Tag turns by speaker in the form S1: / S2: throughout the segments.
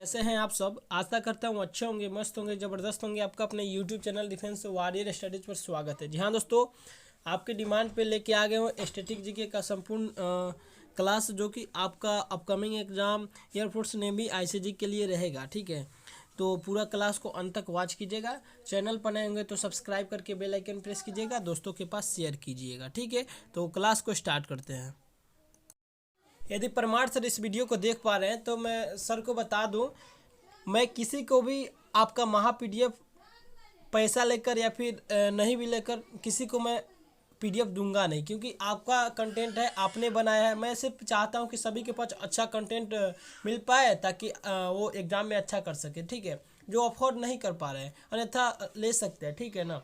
S1: कैसे हैं आप सब। आशा करता हूँ अच्छे होंगे, मस्त होंगे, ज़बरदस्त होंगे। आपका अपने YouTube channel defence warrior studies पर स्वागत है। जी हाँ दोस्तों, आपके डिमांड पे लेके आ गए हो स्टैटिक जीके का संपूर्ण क्लास, जो कि आपका upcoming exam air force navy ICG के लिए रहेगा। ठीक है, तो पूरा क्लास को अंत तक वॉच कीजिएगा। चैनल पर नए होंगे तो सब्सक्राइब करके बेल आइकन प्रेस कीजिएगा, दोस्तों के पास शेयर कीजिएगा। ठीक है, तो क्लास को स्टार्ट करते हैं। यदि परमार सर इस वीडियो को देख पा रहे हैं तो मैं सर को बता दूं, मैं किसी को भी आपका महा पीडीएफ पैसा लेकर या फिर नहीं भी लेकर किसी को मैं पीडीएफ दूंगा नहीं, क्योंकि आपका कंटेंट है, आपने बनाया है। मैं सिर्फ चाहता हूं कि सभी के पास अच्छा कंटेंट मिल पाए, ताकि वो एग्ज़ाम में अच्छा कर सके। ठीक है, जो अफोर्ड नहीं कर पा रहे हैं अन्यथा ले सकते हैं। ठीक है ना,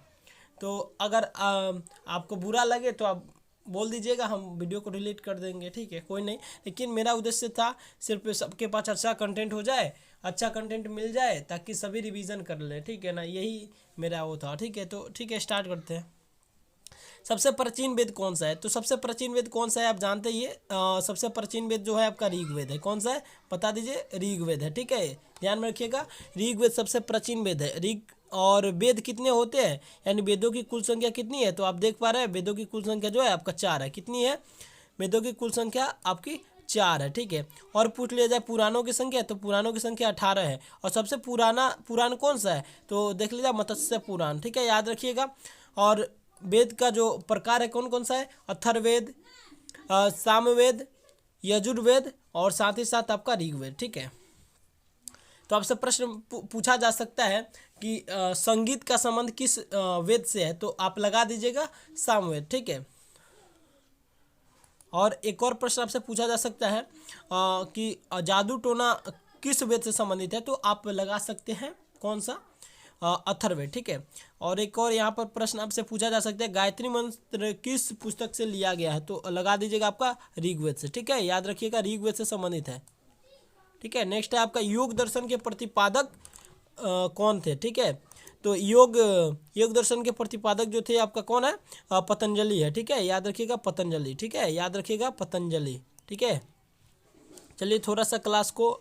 S1: तो अगर आपको बुरा लगे तो आप बोल दीजिएगा, हम वीडियो को डिलीट कर देंगे। ठीक है, कोई नहीं, लेकिन मेरा उद्देश्य था सिर्फ सबके पास अच्छा कंटेंट हो जाए, अच्छा कंटेंट मिल जाए, ताकि सभी रिवीजन कर ले। ठीक है ना, यही मेरा वो था। ठीक है, तो ठीक है, स्टार्ट करते हैं। सबसे प्राचीन वेद कौन सा है? तो सबसे प्राचीन वेद कौन सा है आप जानते ही है। सबसे प्राचीन वेद जो है आपका ऋग्वेद है। कौन सा है बता दीजिए? ऋग्वेद है। ठीक है, ध्यान में रखिएगा, ऋग्वेद सबसे प्राचीन वेद है। ऋग और वेद कितने होते हैं, यानी वेदों की कुल संख्या कितनी है? तो आप देख पा रहे हैं वेदों की कुल संख्या जो है आपका 4 है। कितनी है? वेदों की कुल संख्या आपकी 4 है। ठीक है, और पूछ लिया जाए पुराणों की संख्या, तो पुराणों की संख्या 18 है। और सबसे पुराना पुराण कौन सा है? तो देख लीजिए मत्स्य पुराण। ठीक है, याद रखिएगा। और वेद का जो प्रकार है कौन कौन सा है? अथर्ववेद, सामवेद, यजुर्वेद और साथ ही साथ आपका ऋग्वेद। ठीक है, तो आपसे प्रश्न पूछा जा सकता है कि संगीत का संबंध किस वेद से है? तो आप लगा दीजिएगा सामवेद। ठीक है, और एक और प्रश्न आपसे पूछा जा सकता है कि जादू टोना किस वेद से संबंधित है? तो आप लगा सकते हैं कौन सा? अथर्ववेद। ठीक है, और एक और यहाँ पर प्रश्न आपसे पूछा जा सकता है, गायत्री मंत्र किस पुस्तक से लिया गया है? तो लगा दीजिएगा आपका ऋग्वेद से। ठीक है, याद रखिएगा ऋग्वेद से संबंधित है। ठीक है, नेक्स्ट है आपका योग दर्शन के प्रतिपादक कौन थे? ठीक है, तो योग दर्शन के प्रतिपादक जो थे आपका कौन है? पतंजलि है। ठीक है, याद रखिएगा पतंजलि। ठीक है, याद रखिएगा पतंजलि। ठीक है, चलिए थोड़ा सा क्लास को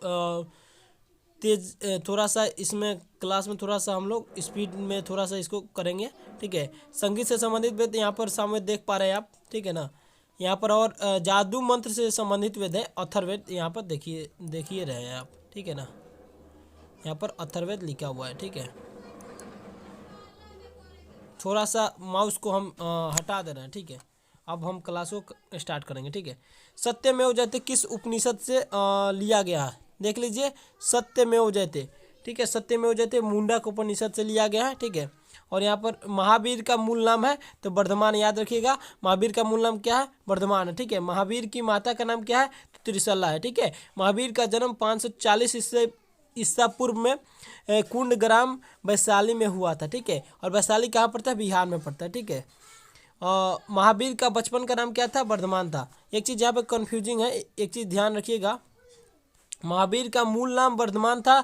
S1: तेज, थोड़ा सा इसमें क्लास में थोड़ा सा हम लोग स्पीड में थोड़ा सा इसको करेंगे। ठीक है, संगीत से संबंधित वेद यहाँ पर सामने देख पा रहे हैं आप। ठीक है ना, यहाँ पर और जादू मंत्र से संबंधित वेद है अथर्ववेद। यहाँ पर देखिए रहे हैं आप। ठीक है ना, यहाँ पर अथर्ववेद लिखा हुआ है। ठीक है, थोड़ा सा माउस को हम हटा दे रहे हैं। ठीक है, अब हम क्लास को स्टार्ट करेंगे। ठीक है, सत्यमेव जयते किस उपनिषद से लिया गया है? देख लीजिए, सत्यमेव जयते। ठीक है, सत्यमेव जयते मुंडक उपनिषद से लिया गया है। ठीक है, और यहाँ पर महावीर का मूल नाम है तो वर्धमान। याद रखिएगा महावीर का मूल नाम क्या है? वर्धमान है। ठीक है, महावीर की माता का नाम क्या है? तो त्रिशला है। ठीक है, महावीर का जन्म 540 ईसा पूर्व में कुंड ग्राम वैशाली में हुआ था। ठीक है, और वैशाली कहाँ पड़ता है? बिहार में पड़ता है। ठीक है, महावीर का बचपन का नाम क्या था? वर्धमान था। एक चीज़ यहाँ पे कन्फ्यूजिंग है, एक चीज़ ध्यान रखिएगा, महावीर का मूल नाम वर्धमान था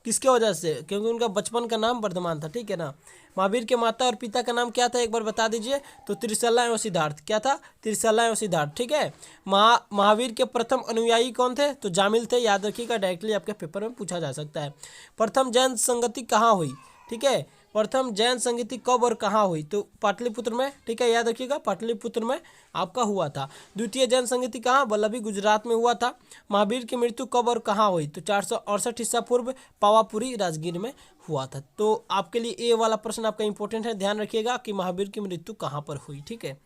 S1: किसके वजह से? क्योंकि उनका बचपन का नाम वर्धमान था। ठीक है ना, महावीर के माता और पिता का नाम क्या था एक बार बता दीजिए? तो त्रिशला एवं सिद्धार्थ। क्या था? त्रिशला एवं सिद्धार्थ। ठीक है, महावीर के प्रथम अनुयायी कौन थे? तो जामिल थे। याद रखिएगा, डायरेक्टली आपके पेपर में पूछा जा सकता है। प्रथम जैन संगति कहाँ हुई? ठीक है, प्रथम जैन संगति कब और कहाँ हुई? तो पाटलिपुत्र में। ठीक है, याद रखिएगा पाटलिपुत्र में आपका हुआ था। द्वितीय जैन संगति कहाँ? वल्लभी गुजरात में हुआ था। महावीर की मृत्यु कब और कहाँ हुई? तो 468 ईसा पूर्व पावापुरी राजगीर में हुआ था। तो आपके लिए ये वाला प्रश्न आपका इंपॉर्टेंट है, ध्यान रखिएगा कि महावीर की मृत्यु कहाँ पर हुई। ठीक है,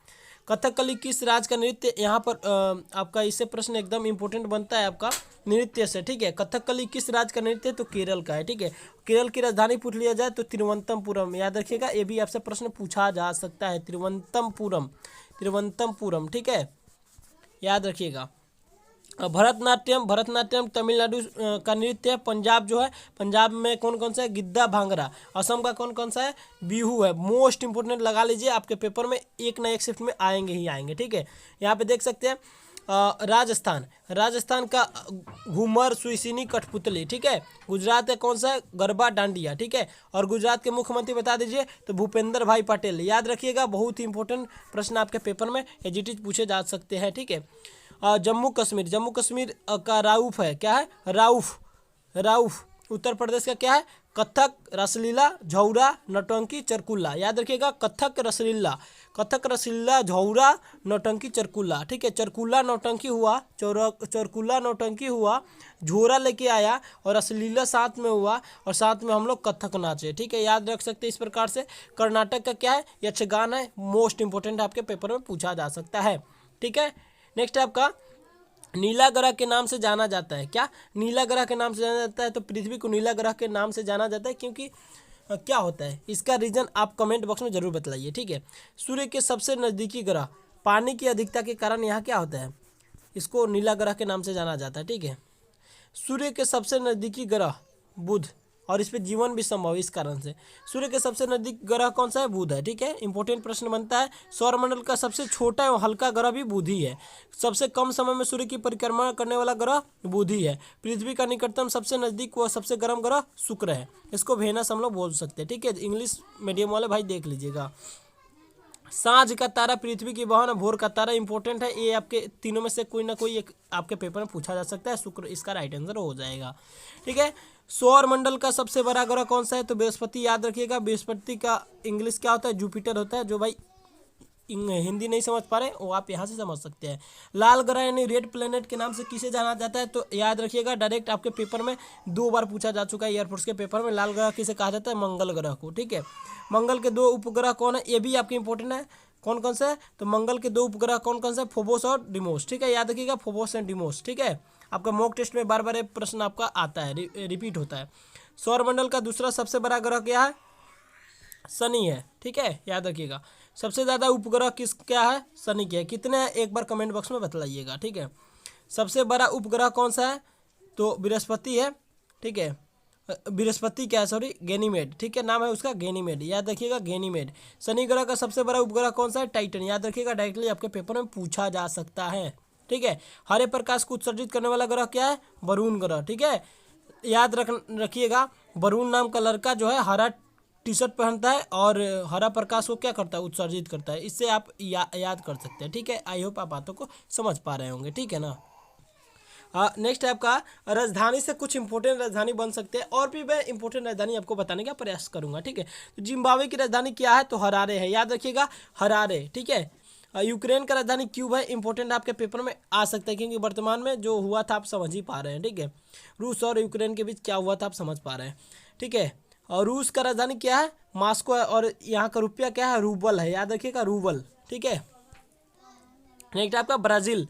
S1: कथकली किस राज्य का नृत्य? यहाँ पर आपका इससे प्रश्न एकदम इंपॉर्टेंट बनता है आपका नृत्य से। ठीक है, कथकली किस राज्य का नृत्य? तो केरल का है। ठीक है, केरल की राजधानी पूछ लिया जाए तो तिरुवनंतपुरम। याद रखिएगा, ये भी आपसे प्रश्न पूछा जा सकता है, तिरुवनंतपुरम। तिरुवनंतपुरम। ठीक है, याद रखिएगा। भरतनाट्यम तमिलनाडु का नृत्य है। पंजाब जो है, पंजाब में कौन कौन सा है? गिद्दा भांगड़ा। असम का कौन कौन सा है? बिहू है। मोस्ट इंपोर्टेंट लगा लीजिए, आपके पेपर में एक ना एक शिफ्ट में आएंगे ही आएंगे। ठीक है, यहाँ पे देख सकते हैं राजस्थान का घूमर, सुइसिनी, कठपुतली। ठीक है, गुजरात का कौन सा है? गरबा डांडिया। ठीक है, और गुजरात के मुख्यमंत्री बता दीजिए? तो भूपेंद्र भाई पटेल। याद रखिएगा, बहुत ही इंपॉर्टेंट प्रश्न आपके पेपर में एजीटीज पूछे जा सकते हैं। ठीक है, जम्मू कश्मीर का राउफ है। क्या है? राउफ। उत्तर प्रदेश का क्या है? कथक, रसलीला, झौरा, नौटंकी, चरकुल्ला। याद रखिएगा, कथक, रसलीला, झौरा, नौटंकी, चरकुल्ला। ठीक है, चरकुल्ला नौटंकी हुआ, चरकुल्ला नौटंकी हुआ, झोरा लेके आया और रसलीला साथ में हुआ और साथ में हम लोग कथक नाचे। ठीक है, याद रख सकते हैं इस प्रकार से। कर्नाटक का क्या है? यक्षगान है। मोस्ट इंपोर्टेंट आपके पेपर में पूछा जा सकता है। ठीक है, नेक्स्ट है आपका नीला ग्रह के नाम से जाना जाता है। क्या नीला ग्रह के नाम से जाना जाता है? तो पृथ्वी को नीला ग्रह के नाम से जाना जाता है क्योंकि क्या होता है इसका रीजन आप कमेंट बॉक्स में जरूर बतलाइए। ठीक है, सूर्य के सबसे नज़दीकी ग्रह, पानी की अधिकता के कारण यहाँ क्या होता है, इसको नीला ग्रह के नाम से जाना जाता है। ठीक है, सूर्य के सबसे नज़दीकी ग्रह बुध, और इस पर जीवन भी संभव है इस कारण से। सूर्य के सबसे नज़दीक ग्रह कौन सा है? बुध है। ठीक है, इंपॉर्टेंट प्रश्न बनता है। सौरमंडल का सबसे छोटा एवं हल्का ग्रह भी बुध ही है। सबसे कम समय में सूर्य की परिक्रमा करने वाला ग्रह बुध ही है। पृथ्वी का निकटतम सबसे नज़दीक व सबसे गर्म ग्रह शुक्र है। इसको वेनस हम लोग बोल सकते हैं। ठीक है, इंग्लिश मीडियम वाले भाई देख लीजिएगा। सांझ का तारा पृथ्वी की बहन, भोर का तारा इंपॉर्टेंट है। ये आपके तीनों में से कोई ना कोई एक आपके पेपर में पूछा जा सकता है। शुक्र इसका राइट आंसर हो जाएगा। ठीक है, सौर मंडल का सबसे बड़ा ग्रह कौन सा है? तो बृहस्पति। याद रखिएगा, बृहस्पति का इंग्लिश क्या होता है? जुपिटर होता है। जो भाई हिंदी नहीं समझ पा रहे वो आप यहाँ से समझ सकते हैं। लाल ग्रह यानी रेड प्लेनेट के नाम से किसे जाना जाता है? तो याद रखिएगा, डायरेक्ट आपके पेपर में 2 बार पूछा जा चुका है एयरफोर्स के पेपर में। लाल ग्रह किसे कहा जाता है? मंगल ग्रह को। ठीक है, मंगल के 2 उपग्रह कौन है? ये भी आपके इंपॉर्टेंट है। कौन कौन सा है? तो मंगल के 2 उपग्रह कौन कौन सा है? फोबोस और डिमोस। ठीक है, याद रखिएगा, फोबोस एंड डिमोस। ठीक है, आपका मॉक टेस्ट में बार बार ये प्रश्न आपका आता है, रिपीट होता है। सौरमंडल का दूसरा सबसे बड़ा ग्रह क्या है? शनि है। ठीक है, याद रखिएगा। सबसे ज़्यादा उपग्रह किस क्या है? शनि के है। कितने हैं एक बार कमेंट बॉक्स में बतलाइएगा। ठीक है, सबसे बड़ा उपग्रह कौन सा है? तो बृहस्पति है। ठीक है, बृहस्पति क्या है, सॉरी, गैनीमेड। ठीक है, नाम है उसका गैनीमेड। याद रखिएगा, गैनीमेड। शनि ग्रह का सबसे बड़ा उपग्रह कौन सा है? टाइटन। याद रखिएगा, डायरेक्टली आपके पेपर में पूछा जा सकता है। ठीक है, हरे प्रकाश को उत्सर्जित करने वाला ग्रह क्या है? वरुण ग्रह। ठीक है, याद रखिएगा, वरुण नाम का लड़का जो है हरा टी शर्ट पहनता है और हरा प्रकाश को क्या करता है? उत्सर्जित करता है। इससे आप याद कर सकते हैं। ठीक है, आई होप आप बातों को समझ पा रहे होंगे। ठीक है ना। नेक्स्ट है आपका राजधानी से कुछ इंपॉर्टेंट राजधानी बन सकते हैं, और भी मैं इंपॉर्टेंट राजधानी आपको बताने का प्रयास करूंगा। ठीक है, तो जिम्बाब्वे की राजधानी क्या है? तो हरारे है। याद रखिएगा, हरारे। ठीक है, यूक्रेन का राजधानी क्यूब है। इंपॉर्टेंट आपके पेपर में आ सकता है क्योंकि वर्तमान में जो हुआ था आप समझ ही पा रहे हैं। ठीक है, रूस और यूक्रेन के बीच क्या हुआ था आप समझ पा रहे हैं। ठीक है, और रूस का राजधानी क्या है? मॉस्को है। और यहाँ का रुपया क्या है? रूबल है। याद रखिएगा, रूबल। ठीक है, नेक्स्ट आपका ब्राज़ील।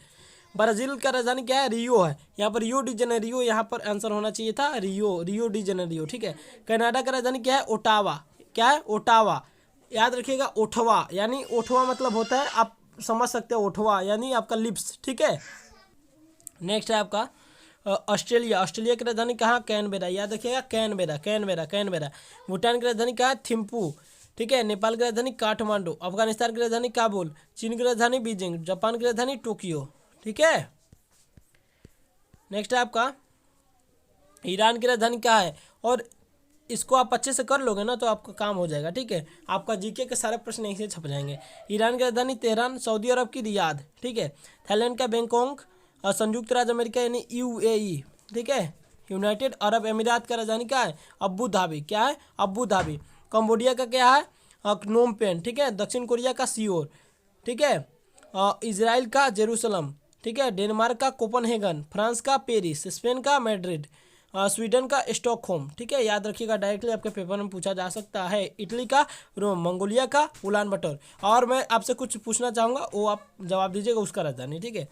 S1: ब्राज़ील का राजधानी क्या है? रियो है। यहाँ पर रियो डी जेनेरियो यहाँ पर आंसर होना चाहिए था, रियो डी जेनेरियो। ठीक है, कनाडा का राजधानी क्या है? ओटावा। क्या है? ओटावा। याद रखिएगा, ओठवा, यानी ओठवा मतलब होता है, आप समझ सकते हैं, ओठवा यानी आपका लिप्स। ठीक है, नेक्स्ट है आपका ऑस्ट्रेलिया। ऑस्ट्रेलिया की राजधानी कहाँ? कैनबेरा। याद रखिएगा, कैनबेरा। भूटान की राजधानी कहाँ है? थिम्पू। ठीक है, नेपाल की राजधानी काठमांडू। अफगानिस्तान की राजधानी काबुल। चीन की राजधानी बीजिंग। जापान की राजधानी टोक्यो। ठीक है, नेक्स्ट है आपका ईरान की राजधानी क्या है? और इसको आप अच्छे से कर लोगे ना तो आपका काम हो जाएगा। ठीक है, आपका जीके के सारे प्रश्न यहीं से छप जाएंगे। ईरान की राजधानी तेहरान। सऊदी अरब की रियाद। ठीक है, थाईलैंड का बैंकॉक। और संयुक्त राज्य अमेरिका यानी यूएई। ठीक है, यूनाइटेड अरब अमीरात का राजधानी क्या है? Abu Dhabi. क्या है? Abu Dhabi. कंबोडिया का क्या है? प्नोम पेन। ठीक है, दक्षिण कोरिया का सियोल। ठीक है, इजराइल का जेरूसलम। ठीक है, डेनमार्क का कोपनहेगन। फ्रांस का पेरिस। स्पेन का मैड्रिड। स्वीडन का स्टॉकहोम। ठीक है, याद रखिएगा, डायरेक्टली आपके पेपर में पूछा जा सकता है। इटली का रोम। मंगोलिया का उलान बटर। और मैं आपसे कुछ पूछना चाहूँगा, वो आप जवाब दीजिएगा उसका राजधानी। ठीक है,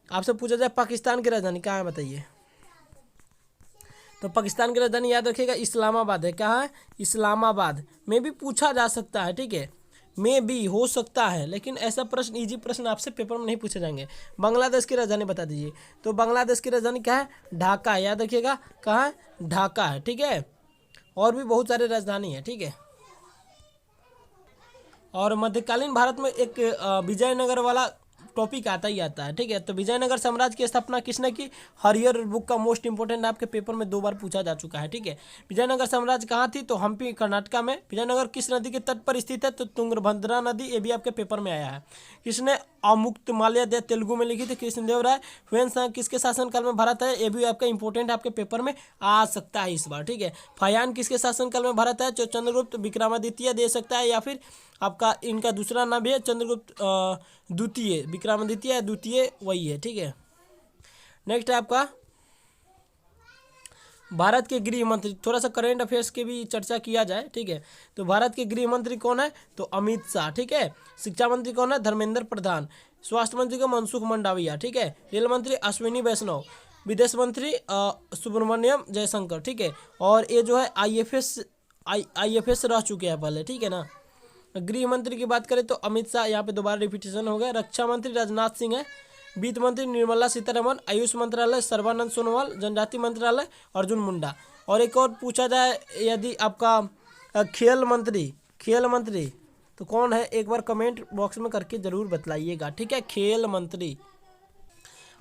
S1: आपसे पूछा जाए पाकिस्तान की राजधानी कहाँ है बताइए? तो पाकिस्तान की राजधानी याद रखिएगा इस्लामाबाद है। कहाँ है? इस्लामाबाद। में भी पूछा जा सकता है। ठीक है, में भी हो सकता है, लेकिन ऐसा प्रश्न, इजी प्रश्न आपसे पेपर में नहीं पूछे जाएंगे। बांग्लादेश की राजधानी बता दीजिए। तो बांग्लादेश की राजधानी क्या है? ढाका। याद रखिएगा, कहाँ है? ढाका है। ठीक है, और भी बहुत सारे राजधानी है। ठीक है, और मध्यकालीन भारत में एक विजयनगर वाला टॉपिक आता ही आता है। ठीक है, तो विजयनगर साम्राज्य की स्थापना किसने की? हरियर बुक का मोस्ट इंपोर्टेंट आपके पेपर में 2 बार पूछा जा चुका है। ठीक है, विजयनगर साम्राज्य कहाँ थी? तो हम्पी कर्नाटका में। विजयनगर किस नदी के तट पर स्थित है? तो तुंगभद्रा नदी। ये भी आपके पेपर में आया है। किसने अमुक्तमाल्यदा तेलुगु में लिखी थी कृष्णदेव राय। हुएन किसके शासनकाल में भारत है, ये भी आपका इंपॉर्टेंट आपके पेपर में आ सकता है इस बार, ठीक है। फयान किसके शासनकाल में भारत है, जो चंद्रगुप्त विक्रमादित्य दे सकता है, या फिर आपका इनका दूसरा नाम भी है चंद्रगुप्त द्वितीय, विक्रमादित्य द्वितीय वही है, ठीक है। नेक्स्ट है आपका भारत के गृह मंत्री, थोड़ा सा करेंट अफेयर्स की भी चर्चा किया जाए, ठीक है। तो भारत के गृह मंत्री कौन है, तो अमित शाह, ठीक है। शिक्षा मंत्री कौन है, धर्मेंद्र प्रधान। स्वास्थ्य मंत्री को मनसुख मंडाविया, ठीक है। रेल मंत्री अश्विनी वैष्णव। विदेश मंत्री सुब्रमण्यम जयशंकर, ठीक है। और ये जो है IFS रह चुके हैं पहले, ठीक है ना। गृह मंत्री की बात करें तो अमित शाह, यहाँ पे दोबारा रिपीटेशन हो गया। रक्षा मंत्री राजनाथ सिंह है। वित्त मंत्री निर्मला सीतारमण। आयुष मंत्रालय सर्बानंद सोनोवाल। जनजाति मंत्रालय अर्जुन मुंडा। और एक और पूछा जाए यदि आपका खेल मंत्री तो कौन है, एक बार कमेंट बॉक्स में करके जरूर बतलाइएगा, ठीक है। खेल मंत्री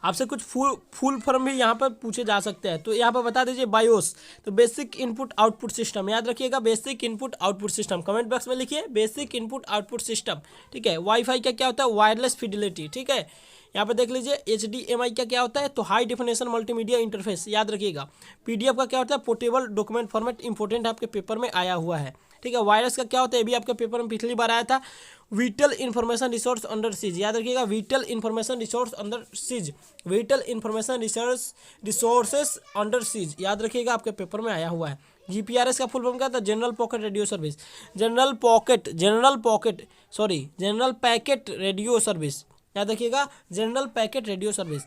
S1: आपसे कुछ फुल फॉर्म भी यहाँ पर पूछे जा सकते हैं, तो यहाँ पर बता दीजिए बायोस, तो बेसिक इनपुट आउटपुट सिस्टम, याद रखिएगा basic input output system, comment box में लिखिए बेसिक इनपुट आउटपुट सिस्टम, ठीक है। वाईफाई का क्या होता है, वायरलेस फिडिलिटी, ठीक है। यहाँ पर देख लीजिए HDMI का क्या होता है, तो हाई डिफिनेशन मल्टीमीडिया इंटरफेस, याद रखिएगा। PDF का क्या होता है, पोर्टेबल डॉक्यूमेंट फॉर्मेट, इंपॉर्टेंट आपके पेपर में आया हुआ है, ठीक है। वायरस का क्या होता है, ये भी आपके पेपर में पिछली बार आया था। Whittle information resource under seize, याद रखिएगा whittle information resource under seize, whittle information resources under seize, याद रखिएगा आपके पेपर में आया हुआ है। GPRS का फुल फॉर्म क्या था, general pocket radio service, general packet radio service, याद रखिएगा general packet radio service.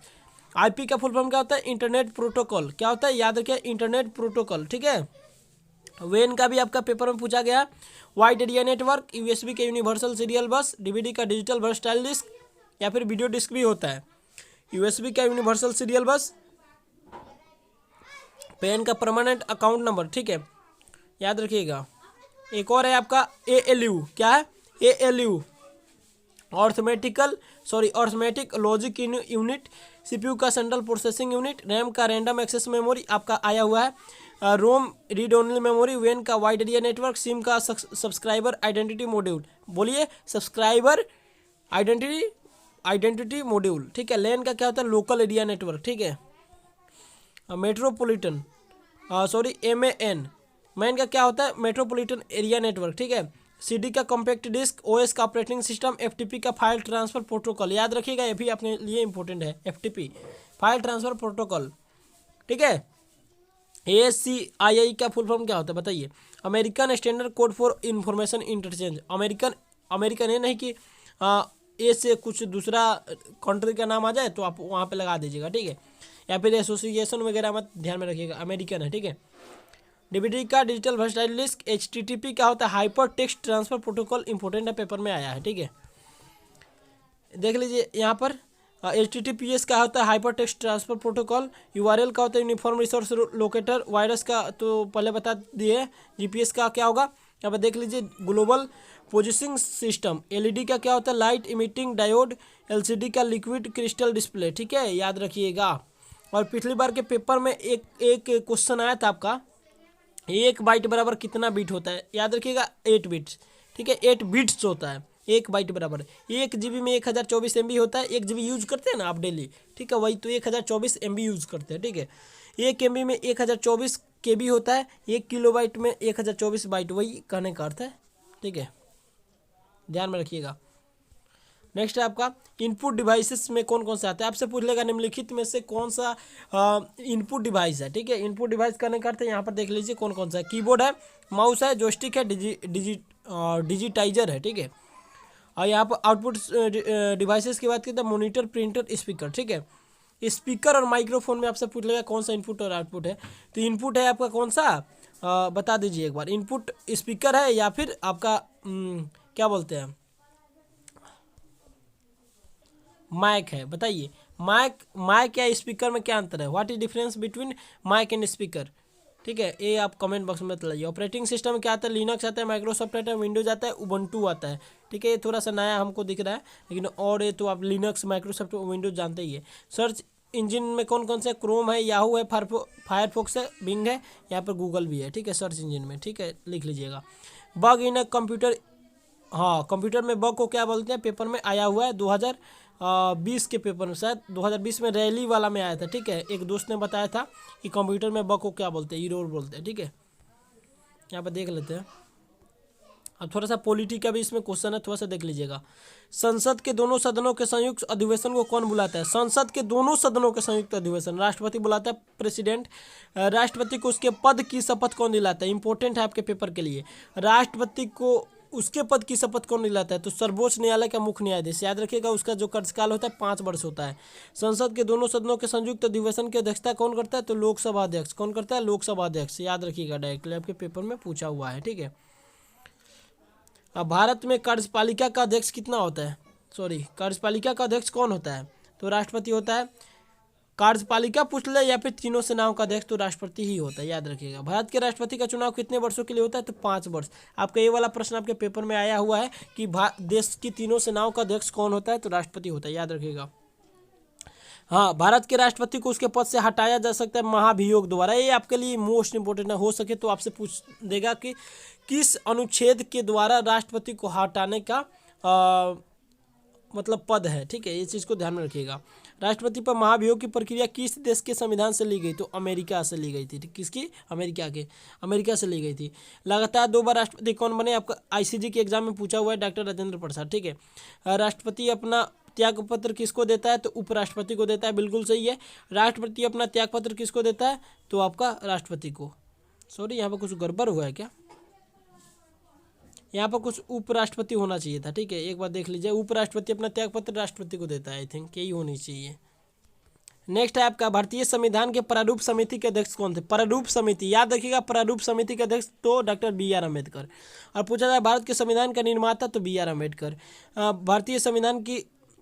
S1: IP का फुल फॉर्म क्या होता है, इंटरनेट प्रोटोकॉल, क्या होता है, याद रखिए इंटरनेट प्रोटोकॉल, ठीक है। वेन का भी आपका पेपर में पूछा गया। वाइड एरिया नेटवर्क, USB का यूनिवर्सल सीरियल बस, DVD का डिजिटल वर्सटाइल डिस्क, या फिर वीडियो डिस्क भी होता है। USB का यूनिवर्सल सीरियल बस, पेन का परमानेंट अकाउंट नंबर, ठीक है, याद रखिएगा। एक और है आपका ALU, क्या है ALU, arithmetic logic unit, CPU का सेंट्रल प्रोसेसिंग यूनिट, रैम का रैंडम एक्सेस मेमोरी आपका आया हुआ है, रोम रीड ओनली मेमोरी, वेन का वाइड एरिया नेटवर्क, सिम का सब्सक्राइबर आइडेंटिटी मॉड्यूल, बोलिए सब्सक्राइबर आइडेंटिटी मॉड्यूल, ठीक है। लैन का क्या होता है, लोकल एरिया नेटवर्क, ठीक है। मेट्रोपॉलिटन मैन का क्या होता है, मेट्रोपॉलिटन एरिया नेटवर्क, ठीक है। CD का कॉम्पैक्ट डिस्क, OS का ऑपरेटिंग सिस्टम, FTP का फाइल ट्रांसफर प्रोटोकॉल, याद रखिएगा ये भी अपने लिए इंपॉर्टेंट है, FTP फाइल ट्रांसफर प्रोटोकॉल, ठीक है। ASCII का फुल फॉर्म क्या होता है बताइए, American standard code for information interchange. American ये नहीं कि ए से कुछ दूसरा कंट्री का नाम आ जाए तो आप वहाँ पे लगा दीजिएगा, ठीक है। या फिर एसोसिएशन वगैरह मत ध्यान में रखिएगा, अमेरिकन है, ठीक है। DVD का डिजिटल वर्सटाइल डिस्क, HTTP का होता है hyper text transfer protocol, important है, पेपर में आया है, ठीक है। देख लीजिए यहाँ पर HTTPS का होता है hyper text transfer protocol, URL का होता है यूनिफॉर्म रिसोर्स लोकेटर, वायरस का तो पहले बता दिए। GPS का क्या होगा, यहाँ पर देख लीजिए ग्लोबल पोजिशनिंग सिस्टम। LED का क्या होता है, लाइट इमिटिंग डायोड। LCD का लिक्विड क्रिस्टल डिस्प्ले, ठीक है, याद रखिएगा। और पिछली बार के पेपर में एक क्वेश्चन आया था आपका, 1 बाइट बराबर कितना बीट होता है, याद रखिएगा 8 बिट्स, ठीक है, 8 बिट्स होता है 1 बाइट बराबर। 1 GB में 1024 MB होता है, 1 GB यूज करते हैं ना आप डेली, ठीक है, वही तो 1024 MB यूज करते हैं, ठीक है। 1 MB में 1024 KB होता है, 1 किलोबाइट में 1024 बाइट, वही कहने का अर्थ है, ठीक है, ध्यान में रखिएगा। नेक्स्ट है आपका इनपुट डिवाइसेस में कौन कौन से आते हैं, आपसे पूछ लेगा निम्नलिखित में से कौन सा इनपुट डिवाइस है, ठीक है। इनपुट डिवाइस करने का अर्थ है यहाँ पर देख लीजिए कौन कौन सा है, कीबोर्ड है, माउस है, जॉयस्टिक है, डिजिटाइजर है, ठीक है। और यहाँ पर आउटपुट डिवाइसेस की बात करते हैं, मॉनिटर, प्रिंटर, स्पीकर, ठीक है। स्पीकर और माइक्रोफोन में आपसे पूछ लेगा कौन सा इनपुट और आउटपुट है, तो इनपुट है आपका कौन सा, बता दीजिए एक बार। इनपुट स्पीकर है या फिर आपका क्या बोलते हैं, माइक है, बताइए। माइक या स्पीकर में क्या अंतर है, what is difference between mic and speaker, ठीक है, ये आप कमेंट बॉक्स में बताइए। ऑपरेटिंग सिस्टम क्या आता है, लिनक्स आता है, माइक्रोसॉफ्ट आता है, विंडोज आता है, उबंटू आता है, ठीक है। ये थोड़ा सा नया हमको दिख रहा है, लेकिन और ये तो आप लिनक्स, माइक्रोसॉफ्ट, विंडोज जानते ही है। सर्च इंजन में कौन कौन से, क्रोम है, याहू है, फायरफॉक्स है, बिंग है, यहाँ पर गूगल भी है, ठीक है, सर्च इंजन में, ठीक है, लिख लीजिएगा। बग इन कंप्यूटर, हाँ कंप्यूटर में बग को क्या बोलते हैं, पेपर में आया हुआ है 20 के पेपर में, शायद 2020 में रैली वाला में आया था। ठीक है, एक दोस्त ने बताया था कि कंप्यूटर में बग को क्या बोलते हैं, इरोर बोलते हैं। ठीक है, यहाँ पर देख लेते हैं। अब थोड़ा सा पॉलिटी का भी इसमें क्वेश्चन है, थोड़ा सा देख लीजिएगा। संसद के दोनों सदनों के संयुक्त अधिवेशन को कौन बुलाता है? संसद के दोनों सदनों के संयुक्त अधिवेशन राष्ट्रपति बुलाता है, प्रेसिडेंट। राष्ट्रपति को उसके पद की शपथ कौन दिलाता है? इंपॉर्टेंट है आपके पेपर के लिए। राष्ट्रपति को उसके पद की शपथ कौन दिलाता है? तो सर्वोच्च न्यायालय का मुख्य न्यायाधीश। याद रखिएगा, उसका जो कार्यकाल होता है 5 वर्ष होता है। संसद के दोनों सदनों के संयुक्त अधिवेशन की अध्यक्षता कौन करता है? तो लोकसभा अध्यक्ष। कौन करता है? लोकसभा अध्यक्ष। याद रखिएगा, डायरेक्टली आपके पेपर में पूछा हुआ है। ठीक है, अब भारत में कार्यपालिका का अध्यक्ष कितना होता है? कार्यपालिका का अध्यक्ष कौन होता है? तो राष्ट्रपति होता है। कार्यपालिका पूछ ले या फिर तीनों सेनाओं का अध्यक्ष, तो राष्ट्रपति ही होता है। याद रखिएगा, भारत के राष्ट्रपति का चुनाव कितने वर्षों के लिए होता है? तो 5 वर्ष। आपका ये वाला प्रश्न आपके पेपर में आया हुआ है कि देश की तीनों सेनाओं का अध्यक्ष कौन होता है? तो राष्ट्रपति होता है। याद रखिएगा। हाँ, भारत के राष्ट्रपति को उसके पद से हटाया जा सकता है महाभियोग द्वारा। ये आपके लिए मोस्ट इंपोर्टेंट है, हो सके तो आपसे पूछ देगा कि किस अनुच्छेद के द्वारा राष्ट्रपति को हटाने का मतलब पद है। ठीक है, ये चीज़ को ध्यान में रखिएगा। राष्ट्रपति पर महाभियोग की प्रक्रिया किस देश के संविधान से ली गई? तो अमेरिका से ली गई थी। किसकी? अमेरिका से ली गई थी। लगातार 2 बार राष्ट्रपति कौन बने? आपका आईसीजे के एग्जाम में पूछा हुआ है, डॉक्टर राजेंद्र प्रसाद। ठीक है, राष्ट्रपति अपना त्यागपत्र किसको देता है? तो उपराष्ट्रपति को देता है। बिल्कुल सही है। राष्ट्रपति अपना त्यागपत्र किसको देता है? तो आपका राष्ट्रपति को। यहाँ पर कुछ गड़बड़ हुआ है क्या? यहाँ पर कुछ उपराष्ट्रपति होना चाहिए था। ठीक है, एक बार देख लीजिए, उपराष्ट्रपति अपना त्यागपत्र राष्ट्रपति को देता है। आई थिंक यही होनी चाहिए। नेक्स्ट है आपका भारतीय संविधान के प्रारूप समिति के अध्यक्ष कौन थे? प्रारूप समिति, याद रखिएगा, प्रारूप समिति के अध्यक्ष तो डॉक्टर BR अम्बेडकर। और पूछा जाए भारत के संविधान का निर्माता, तो BR अम्बेडकर। भारतीय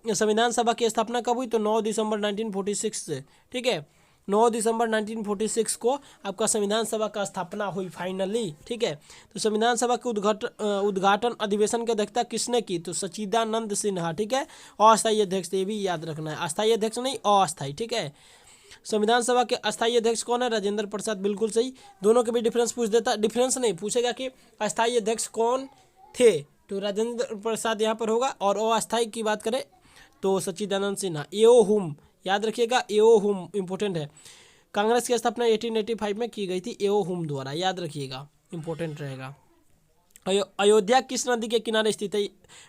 S1: संविधान सभा की स्थापना कब हुई? तो 9 दिसंबर 1946 से। ठीक है, 9 दिसंबर 1946 को आपका संविधान सभा का स्थापना हुई फाइनली। ठीक है, तो संविधान सभा के उद्घाटन अधिवेशन की अध्यक्षता किसने की? तो सच्चिदानंद सिन्हा। ठीक है, अस्थायी अध्यक्ष, ये भी याद रखना है, अस्थायी अध्यक्ष नहीं, अस्थायी। ठीक है, संविधान सभा के अस्थायी अध्यक्ष कौन है? राजेंद्र प्रसाद। बिल्कुल सही। दोनों के भी डिफरेंस पूछ देता, डिफरेंस नहीं पूछेगा कि अस्थायी अध्यक्ष कौन थे, तो राजेंद्र प्रसाद यहाँ पर होगा। और अस्थायी की बात करें तो सच्चिदानंद सिन्हा। एओ हुम, याद रखिएगा, एओ हुम इंपॉर्टेंट है। कांग्रेस की स्थापना 1885 में की गई थी एओ हुम द्वारा। याद रखिएगा, इंपॉर्टेंट रहेगा। अयोध्या किस नदी के किनारे स्थित है?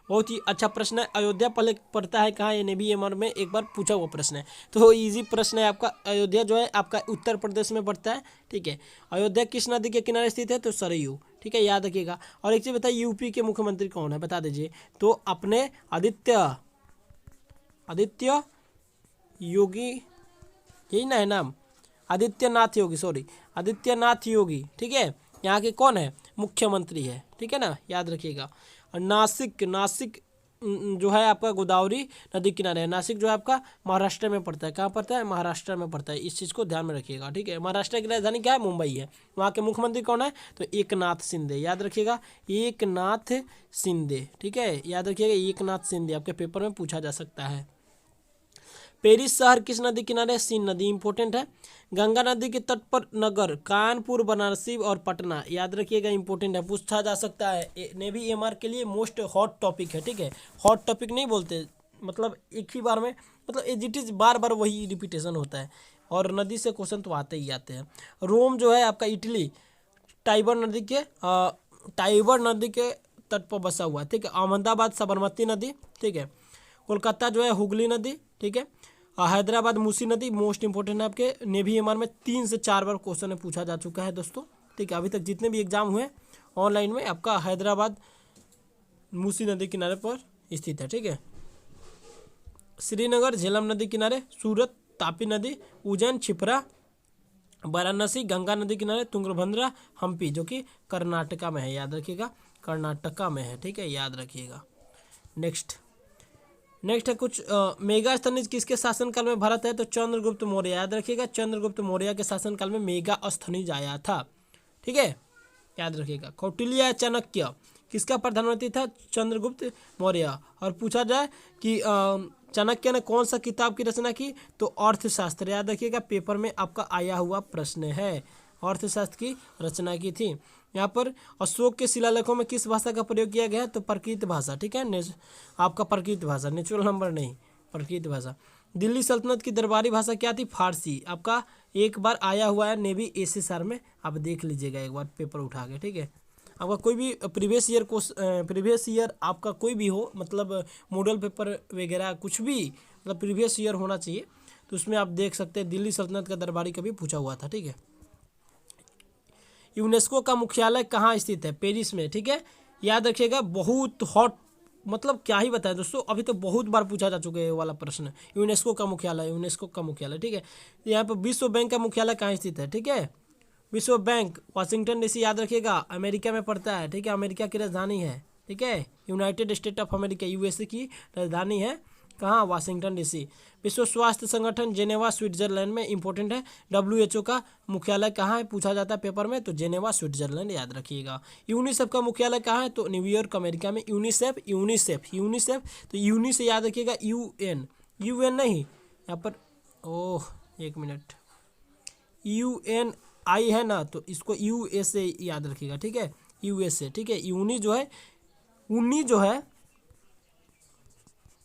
S1: बहुत ही अच्छा प्रश्न है। अयोध्या पहले पड़ता है कहाँ? ये NBMR में एक बार पूछा हुआ प्रश्न है, तो इजी प्रश्न है आपका। अयोध्या जो है आपका उत्तर प्रदेश में पड़ता है। ठीक है, अयोध्या किस नदी के किनारे स्थित है? तो सरयू। ठीक है, याद रखिएगा। और एक चीज़ बताइए, यूपी के मुख्यमंत्री कौन है? बता दीजिए। तो अपने आदित्य योगी, यही ना है नाम? आदित्यनाथ योगी। ठीक है, यहाँ के कौन है? मुख्यमंत्री है। ठीक है ना, याद रखिएगा। और नासिक जो है आपका गोदावरी नदी किनारे है। नासिक जो है आपका महाराष्ट्र में पड़ता है। कहाँ पड़ता है? महाराष्ट्र में पड़ता है। इस चीज़ को ध्यान में रखिएगा। ठीक है, महाराष्ट्र की राजधानी क्या है? मुंबई है। वहाँ के मुख्यमंत्री कौन है? तो एकनाथ शिंदे। याद रखिएगा, एकनाथ शिंदे। ठीक है, याद रखिएगा, एकनाथ शिंदे आपके पेपर में पूछा जा सकता है। पेरिस शहर किस नदी किनारे है? सीन नदी, इंपॉर्टेंट है। गंगा नदी के तट पर नगर कानपुर, बनारसी और पटना। याद रखिएगा, इंपॉर्टेंट है, पूछा जा सकता है। नेवी MR के लिए मोस्ट हॉट टॉपिक है। ठीक है, हॉट टॉपिक नहीं बोलते, मतलब एक ही बार में, मतलब इट इज बार बार वही रिपीटेशन होता है। और नदी से क्वेश्चन तो आते ही आते हैं। रोम जो है आपका इटली, टाइबर नदी के तट पर बसा हुआ है। ठीक है, अहमदाबाद साबरमती नदी। ठीक है, कोलकाता जो है हुगली नदी। ठीक है, हैदराबाद मूसी नदी। मोस्ट इंपॉर्टेंट है आपके नेवी MR में 3 से 4 बार क्वेश्चन में पूछा जा चुका है दोस्तों। ठीक है, अभी तक जितने भी एग्जाम हुए ऑनलाइन में आपका हैदराबाद मूसी नदी किनारे पर स्थित है। ठीक है, श्रीनगर झेलम नदी किनारे, सूरत तापी नदी, उज्जैन छिपरा, वाराणसी गंगा नदी किनारे, तुंगभद्रा हम्पी जो कि कर्नाटका में है। याद रखिएगा, कर्नाटका में है। ठीक है, याद रखिएगा। नेक्स्ट है कुछ मेगा स्थनिज किसके शासनकाल में भारत है? तो चंद्रगुप्त मौर्य। याद रखिएगा, चंद्रगुप्त मौर्य के शासनकाल में मेगा स्थनिज आया था। ठीक है, याद रखिएगा। कौटिल्य चाणक्य किसका प्रधानमंत्री था? चंद्रगुप्त मौर्य। और पूछा जाए कि चाणक्य ने कौन सा किताब की रचना की? तो अर्थशास्त्र। याद रखिएगा, पेपर में आपका आया हुआ प्रश्न है, अर्थशास्त्र की रचना की थी। यहाँ पर अशोक के शिलालेखों में किस भाषा का प्रयोग किया गया है? तो प्राकृत भाषा। ठीक है, आपका प्राकृत भाषा, नेचुरल नंबर नहीं। प्रकृत भाषा। दिल्ली सल्तनत की दरबारी भाषा क्या थी? फारसी। आपका एक बार आया हुआ है नेवी एसएसआर में, आप देख लीजिएगा एक बार पेपर उठा के, ठीक है। आपका कोई भी प्रीवियस ईयर आपका कोई भी हो, मतलब मॉडल पेपर वगैरह कुछ भी, मतलब प्रीवियस ईयर होना चाहिए, तो उसमें आप देख सकते हैं दिल्ली सल्तनत का दरबारी कभी पूछा हुआ था, ठीक है। यूनेस्को का मुख्यालय कहाँ स्थित है? पेरिस में, ठीक है। याद रखिएगा, बहुत हॉट, मतलब क्या ही बताएं दोस्तों, अभी तो बहुत बार पूछा जा चुका है ये वाला प्रश्न। यूनेस्को का मुख्यालय, ठीक है। यहाँ पर विश्व बैंक का मुख्यालय कहाँ स्थित है? ठीक है, विश्व बैंक वाशिंगटन डीसी, याद रखिएगा, अमेरिका में पड़ता है, ठीक है। अमेरिका की राजधानी है, ठीक है। United state of America, USA की राजधानी है कहाँ? Washington DC. विश्व स्वास्थ्य संगठन जेनेवा स्विट्जरलैंड में, इंपॉर्टेंट है। डब्ल्यूएचओ का मुख्यालय कहाँ है? पूछा जाता है पेपर में, तो जेनेवा स्विट्जरलैंड, याद रखिएगा। यूनिसेफ का मुख्यालय कहाँ है? तो न्यूयॉर्क अमेरिका में। यूनिसेफ तो यूनि से याद रखिएगा, यूएन नहीं, यहाँ पर, ओह एक मिनट, UNI है ना, तो इसको USA याद रखिएगा, ठीक है, USA, ठीक है।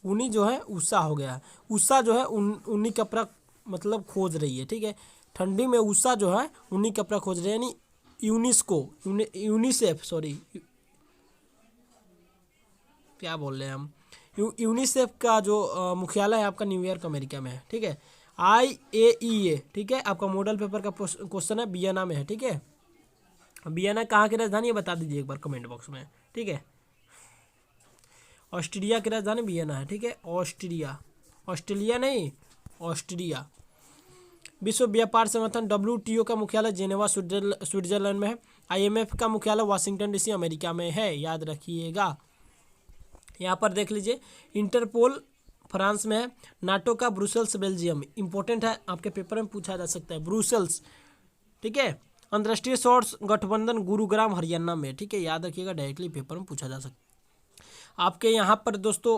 S1: उन्नी जो है उषा हो गया, उषा जो है उन्नी कपड़ा मतलब खोज रही है, ठीक है। ठंडी में उषा जो है उन्नी कपड़ा खोज रही है, यानी यूनिसेफ, सॉरी क्या बोल रहे हैं हम, यूनिसेफ का जो मुख्यालय है आपका न्यूयॉर्क अमेरिका में है, ठीक है। IAEA, ठीक है, आपका मॉडल पेपर का क्वेश्चन है, वियना में है, ठीक है। वियना कहाँ की राजधानी है बता दीजिए एक बार कमेंट बॉक्स में, ठीक है। ऑस्ट्रिया की राजधानी वियना है, ठीक है। ऑस्ट्रेलिया नहीं, ऑस्ट्रिया। विश्व व्यापार संगठन WTO का मुख्यालय जेनेवा स्विट्जरलैंड में है। IMF का मुख्यालय वाशिंगटन डीसी अमेरिका में है, याद रखिएगा। यहाँ पर देख लीजिए, इंटरपोल फ्रांस में है। नाटो का ब्रुसेल्स बेल्जियम, इंपॉर्टेंट है, आपके पेपर में पूछा जा सकता है, ब्रुसेल्स, ठीक है। अंतर्राष्ट्रीय सौर गठबंधन गुरुग्राम हरियाणा में, ठीक है, याद रखिएगा, डायरेक्टली पेपर में पूछा जा सकता है। आपके यहाँ पर दोस्तों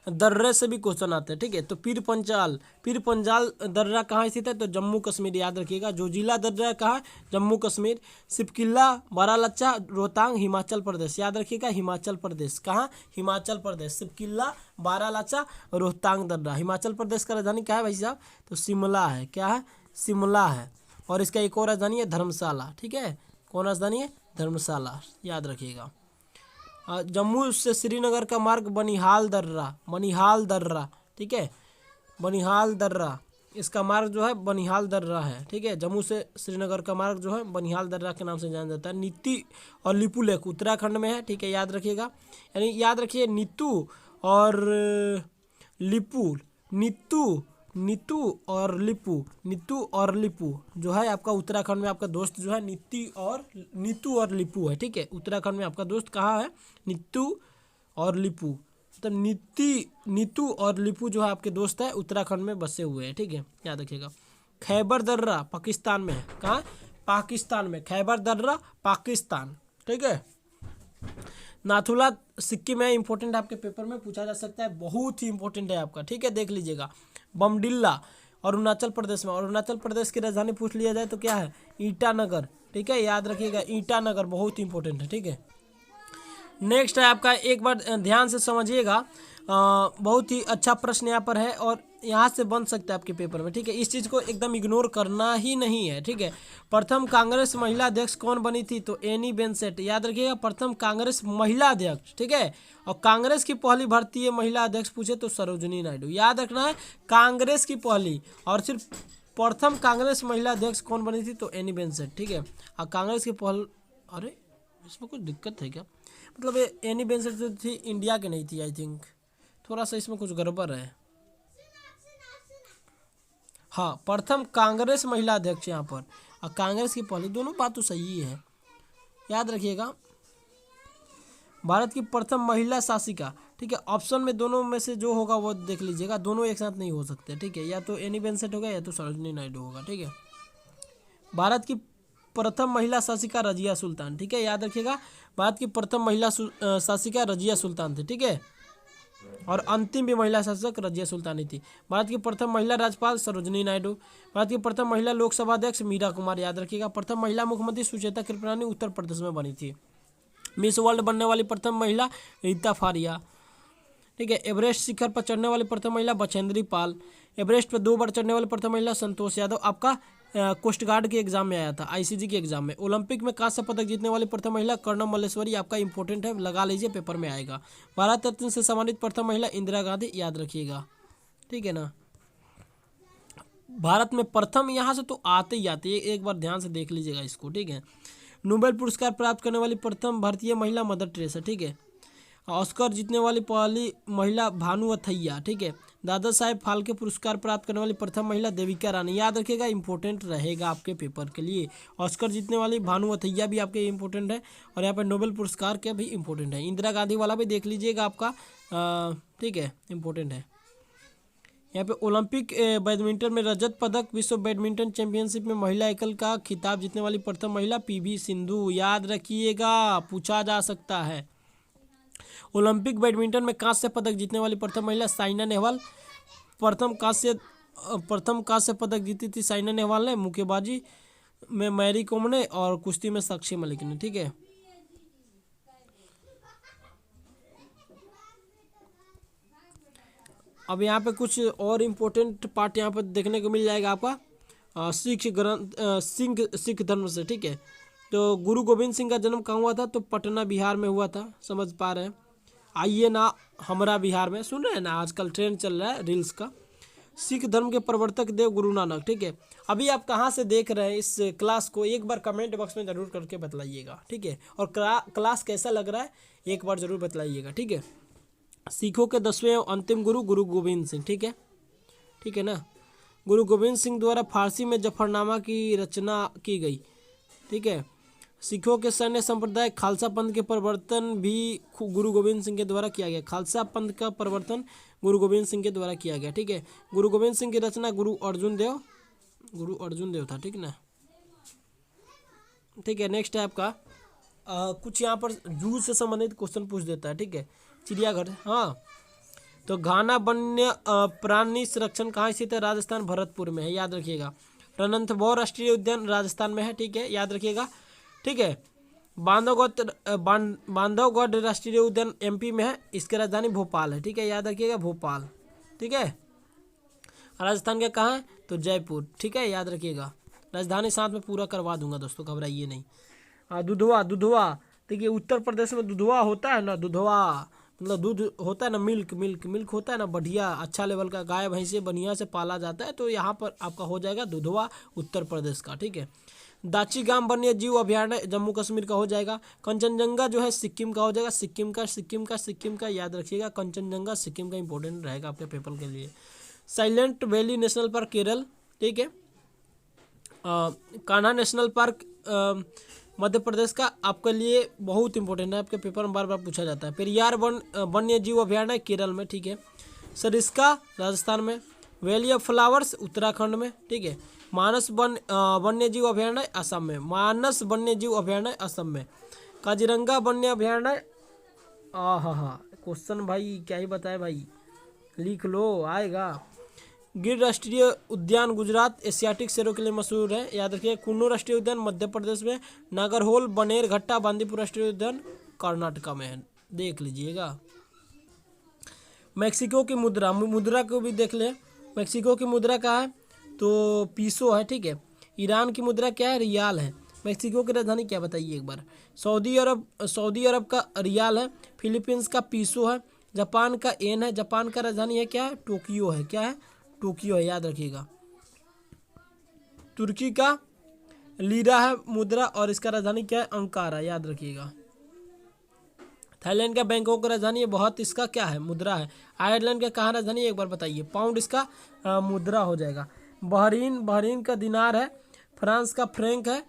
S1: दर्रे से भी क्वेश्चन आते हैं, ठीक है। तो पीर पंजाल दर्रा कहाँ स्थित है? तो जम्मू कश्मीर, याद रखिएगा। जोजिला दर्रा कहाँ? जम्मू कश्मीर। सिपकिल्ला बारालाचा रोहतांग हिमाचल प्रदेश, याद रखिएगा, हिमाचल प्रदेश। कहाँ? हिमाचल प्रदेश। सिपकिल्ला बारालाचा रोहतांग दर्रा, हिमाचल प्रदेश का राजधानी क्या है भाई साहब? तो शिमला है, क्या है? शिमला है। और इसका एक और राजधानी है धर्मशाला, ठीक है। कौन राजधानी है? धर्मशाला, याद रखिएगा। जम्मू से श्रीनगर का मार्ग बनिहाल दर्रा, ठीक है, बनिहाल दर्रा, इसका मार्ग जो है बनिहाल दर्रा है, ठीक है। जम्मू से श्रीनगर का मार्ग जो है बनिहाल दर्रा के नाम से जाना जाता है। नीति और लिपू लेक उत्तराखंड में है, ठीक है, याद रखिएगा। यानी याद रखिए, नीतू और लिपू जो है आपका उत्तराखंड में, आपका दोस्त जो है नीतू और लिपू है, ठीक है। उत्तराखंड में आपका दोस्त कहाँ है? नीतू और लिपू, मतलब नीतू और लिपू जो है आपके दोस्त है, उत्तराखंड में बसे हुए हैं, ठीक है, याद रखिएगा। खैबर दर्रा पाकिस्तान में है, कहाँ? पाकिस्तान में, खैबर दर्रा पाकिस्तान, ठीक है। नाथुला सिक्किम है, इंपॉर्टेंट, आपके पेपर में पूछा जा सकता है, बहुत ही इंपॉर्टेंट है आपका, ठीक है, देख लीजिएगा। बमडिल्ला अरुणाचल प्रदेश में, अरुणाचल प्रदेश की राजधानी पूछ लिया जाए तो क्या है? ईटानगर, ठीक है, याद रखिएगा, ईटानगर बहुत इंपॉर्टेंट है, ठीक है। नेक्स्ट है आपका, एक बार ध्यान से समझिएगा, बहुत ही अच्छा प्रश्न यहाँ पर है और यहाँ से बन सकता है आपके पेपर में, ठीक है। इस चीज़ को एकदम इग्नोर करना ही नहीं है, ठीक है। प्रथम कांग्रेस महिला अध्यक्ष कौन बनी थी? तो एनी बेसेंट, याद रखिएगा, प्रथम कांग्रेस महिला अध्यक्ष, ठीक है। और कांग्रेस की पहली भारतीय महिला अध्यक्ष पूछे तो सरोजिनी नायडू, याद रखना है, कांग्रेस की पहली, और सिर्फ प्रथम कांग्रेस महिला अध्यक्ष कौन बनी थी? तो एनी बेसेंट, ठीक है। और कांग्रेस की पहल, अरे इसमें कुछ दिक्कत है क्या? मतलब ये एनी बेसेंट जो थी इंडिया की नहीं थी, आई थिंक थोड़ा सा इसमें कुछ गड़बड़ है। हाँ, प्रथम कांग्रेस महिला अध्यक्ष यहाँ पर, और कांग्रेस की पहली, दोनों बात तो सही है, याद रखिएगा। भारत की प्रथम महिला शासिका, ठीक है। ऑप्शन में दोनों में से जो होगा वो देख लीजिएगा, दोनों एक साथ नहीं हो सकते, ठीक है। या तो एनी बेसेंट होगा या तो सरोजिनी नायडू होगा, ठीक है। भारत की प्रथम महिला शासिका रजिया सुल्तान, ठीक है, याद रखिएगा, भारत की प्रथम महिला शासिका रजिया सुल्तान थी, ठीक है। और अंतिम भी महिला शासक रजिया सुल्तानी थी। भारत की प्रथम महिला राज्यपाल सरोजिनी नायडू। भारत की प्रथम महिला लोकसभा अध्यक्ष मीरा कुमार, याद रखिएगा। प्रथम महिला मुख्यमंत्री सुचेता कृपलानी उत्तर प्रदेश में बनी थी। मिस वर्ल्ड बनने वाली प्रथम महिला रीता फारिया। ठीक है। एवरेस्ट शिखर पर चढ़ने वाली प्रथम महिला बछेंद्री पाल। एवरेस्ट पर 2 बार चढ़ने वाली प्रथम महिला संतोष यादव। आपका कोस्ट गार्ड के एग्जाम में आया था, आईसीजी के एग्जाम में। ओलंपिक में कांस्य पदक जीतने वाली प्रथम महिला कर्णम मल्लेश्वरी। आपका इंपॉर्टेंट है, लगा लीजिए, पेपर में आएगा। भारत रत्न से सम्मानित प्रथम महिला इंदिरा गांधी, याद रखिएगा, ठीक है ना। भारत में प्रथम यहाँ से तो आते ही आते, एक बार ध्यान से देख लीजिएगा इसको, ठीक है। नोबेल पुरस्कार प्राप्त करने वाली प्रथम भारतीय महिला मदर टेरेसा, ठीक है। ऑस्कर जीतने वाली पहली महिला भानु अथैया, ठीक है। दादा साहेब फाल्के पुरस्कार प्राप्त करने वाली प्रथम महिला देविका रानी, याद रखिएगा, इंपॉर्टेंट रहेगा आपके पेपर के लिए। ऑस्कर जीतने वाली भानु अथैया भी आपके इंपॉर्टेंट है, और यहाँ पर नोबेल पुरस्कार के भी इंपॉर्टेंट है। इंदिरा गांधी वाला भी देख लीजिएगा आपका, ठीक है, इंपॉर्टेंट है। यहाँ पे ओलंपिक बैडमिंटन में रजत पदक, विश्व बैडमिंटन चैंपियनशिप में महिला एकल का खिताब जीतने वाली प्रथम महिला पीवी सिंधु, याद रखिएगा, पूछा जा सकता है। ओलंपिक बैडमिंटन में कांस्य पदक जीतने वाली प्रथम महिला साइना नेहवाल। प्रथम कांस्य पदक जीती थी साइना नेहवाल ने। मुक्केबाजी में मैरी कॉम ने, और कुश्ती में साक्षी मलिक ने, ठीक है। अब यहाँ पे कुछ और इम्पोर्टेंट पार्ट यहाँ पर देखने को मिल जाएगा आपका सिख धर्म से, ठीक है। तो गुरु गोविंद सिंह का जन्म कहाँ हुआ था? तो पटना बिहार में हुआ था, समझ पा रहे हैं। आइए ना हमरा बिहार में, सुन रहे हैं ना, आजकल ट्रेंड चल रहा है रील्स का। सिख धर्म के प्रवर्तक देव गुरु नानक, ठीक है। अभी आप कहाँ से देख रहे हैं इस क्लास को, एक बार कमेंट बॉक्स में ज़रूर करके बतलाइएगा, ठीक है। और क्लास कैसा लग रहा है एक बार ज़रूर बतलाइएगा, ठीक है। सिखों के 10वें अंतिम गुरु गुरु गोविंद सिंह, ठीक है, ठीक है ना। गुरु गोविंद सिंह द्वारा फारसी में जफरनामा की रचना की गई, ठीक है। सिखों के सैन्य संप्रदाय खालसा पंथ के प्रवर्तन भी गुरु गोविंद सिंह के द्वारा किया गया। खालसा पंथ का प्रवर्तन गुरु गोविंद सिंह के द्वारा किया गया, ठीक है। गुरु गोविंद सिंह की रचना गुरु अर्जुन देव था, ठीक ना, ठीक है। नेक्स्ट है आपका कुछ यहाँ पर जू से संबंधित क्वेश्चन पूछ देता है, ठीक है। चिड़ियाघर, हाँ, तो घाना वन्य प्राणी संरक्षण कहाँ स्थित है? राजस्थान भरतपुर में है, याद रखिएगा। रणथंभौर राष्ट्रीय उद्यान राजस्थान में है, ठीक है, याद रखिएगा, ठीक है। बांधवगढ़ राष्ट्रीय उद्यान एमपी में है, इसकी राजधानी भोपाल है, ठीक है, याद रखिएगा, भोपाल, ठीक है। राजस्थान का कहाँ है? तो जयपुर, ठीक है, याद रखिएगा। राजधानी साथ में पूरा करवा दूंगा दोस्तों, घबराइए नहीं। दुधवा, देखिए उत्तर प्रदेश में दुधवा होता है ना, दुधवा मतलब दूध होता है ना, मिल्क होता है ना, बढ़िया अच्छा लेवल का, गाय भैंसे बढ़िया से पाला जाता है, तो यहाँ पर आपका हो जाएगा दुधवा, उत्तर प्रदेश का, ठीक है। दाचीगाम वन्य जीव अभयारण्य जम्मू कश्मीर का हो जाएगा। कंचनजंगा जो है सिक्किम का हो जाएगा, सिक्किम का याद रखिएगा, कंचनजंगा सिक्किम का इंपॉर्टेंट रहेगा आपके पेपर के लिए। Silent valley national park Kerala, ठीक है। कान्हा नेशनल पार्क मध्य प्रदेश का आपके लिए बहुत इंपॉर्टेंट है, आपके पेपर में बार बार पूछा जाता है। पेरियार वन्य जीव अभयारण्य केरल में, ठीक है। सरिस्का राजस्थान में। वैली ऑफ फ्लावर्स उत्तराखंड में, ठीक है। मानस वन्य जीव अभयारण्य असम में, मानस वन्य जीव अभयारण्य असम में। काजीरंगा वन्य अभयारण्य, हाँ, क्वेश्चन भाई क्या ही बताए भाई, लिख लो, आएगा। गिर राष्ट्रीय उद्यान गुजरात एशियाटिक शेरों के लिए मशहूर है, याद रखिए। कुन्नू राष्ट्रीय उद्यान मध्य प्रदेश में। नागरहोल बनेर घट्टा बांदीपुर राष्ट्रीय उद्यान कर्नाटका में है, देख लीजिएगा। मैक्सिको की मुद्रा को भी देख ले। मैक्सिको की मुद्रा कहाँ है? तो पीसो है, ठीक है। ईरान की मुद्रा क्या है? रियाल है। मैक्सिको की राजधानी क्या बताइए एक बार? सऊदी अरब का रियाल है। फिलीपींस का पीसो है। जापान का येन है। जापान का राजधानी है क्या है? टोक्यो है, क्या है? टोक्यो है, याद रखिएगा। तुर्की का लीरा है मुद्रा, और इसका राजधानी क्या है? अंकारा, याद रखिएगा। थाईलैंड का बैंकॉक का राजधानी है, बहुत इसका क्या है? मुद्रा है। आयरलैंड का कहाँ राजधानी है एक बार बताइए? पाउंड इसका मुद्रा हो जाएगा। बहरीन का दिनार है। फ्रांस का फ्रैंक है,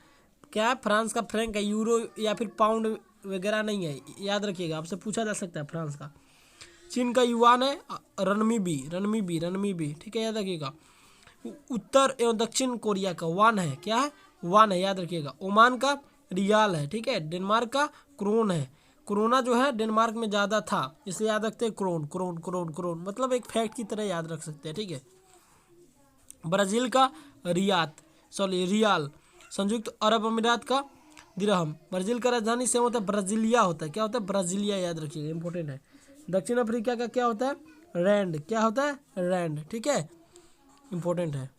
S1: क्या है? फ्रांस का फ्रैंक है, यूरो या फिर पाउंड वगैरह नहीं है, याद रखिएगा, आपसे पूछा जा सकता है फ्रांस का। चीन का युआन है। रनमीबी, ठीक है, याद रखिएगा। उत्तर एवं दक्षिण कोरिया का वान है, क्या है? वान है, याद रखिएगा। ओमान का रियाल है, ठीक है। डेनमार्क का क्रोन है। कोरोना जो है डेनमार्क में ज़्यादा था, इसलिए याद रखते हैं क्रोन, मतलब एक फैक्ट की तरह याद रख सकते हैं, ठीक है। ब्राज़ील का रियाल। संयुक्त अरब अमीरात का दिरहम। ब्राज़ील का राजधानी से होता है ब्राज़ीलिया होता है, क्या होता है? ब्राज़ीलिया, याद रखिएगा, इंपॉर्टेंट है। दक्षिण अफ्रीका का क्या होता है? रैंड। क्या होता है? रैंड। ठीक है, इंपॉर्टेंट है।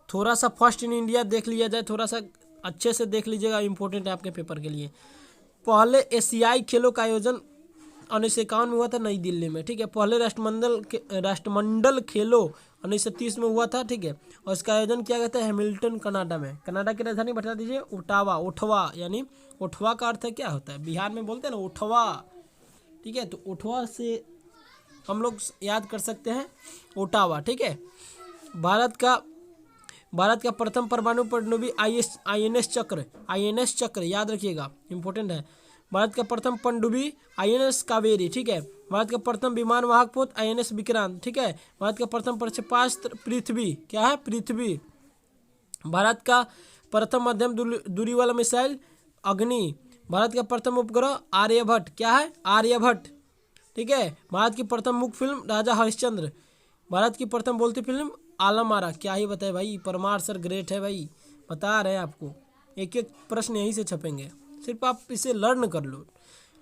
S1: थोड़ा सा फर्स्ट इन इंडिया देख लिया जाए, थोड़ा सा अच्छे से देख लीजिएगा, इंपॉर्टेंट है आपके पेपर के लिए। पहले एशियाई खेलों का आयोजन 1951 में हुआ था नई दिल्ली में। ठीक है, पहले राष्ट्रमंडल खेलों 1930 में हुआ था। ठीक है, और इसका आयोजन किया गया था हैमिल्टन कनाडा में। कनाडा की राजधानी बता दीजिए ओटावा। ओठवा यानी ओठवा का अर्थ है क्या होता है? बिहार में बोलते हैं ना ओठवा। ठीक है, तो ओठवा से हम लोग याद कर सकते हैं ओटावा। ठीक है, भारत का प्रथम परमाणु पनडुब्बी INS चक्र याद रखिएगा, इंपॉर्टेंट है। भारत का प्रथम पनडुब्बी INS कावेरी। ठीक है, भारत का प्रथम विमान वाहक पोत INS विक्रांत। ठीक है, भारत का प्रथम प्रक्षेपास्त्र पृथ्वी। क्या है? पृथ्वी। भारत का प्रथम मध्यम दूरी वाला मिसाइल अग्नि। भारत का प्रथम उपग्रह आर्यभट्ट। क्या है? आर्यभट्ट। ठीक है, भारत की प्रथम मुख्य फिल्म राजा हरिश्चंद्र। भारत की प्रथम बोलती फिल्म आलम आरा। क्या ही बताए भाई, परमार सर ग्रेट है भाई, बता रहे हैं आपको। एक एक प्रश्न यहीं से छपेंगे, सिर्फ आप इसे लर्न कर लो।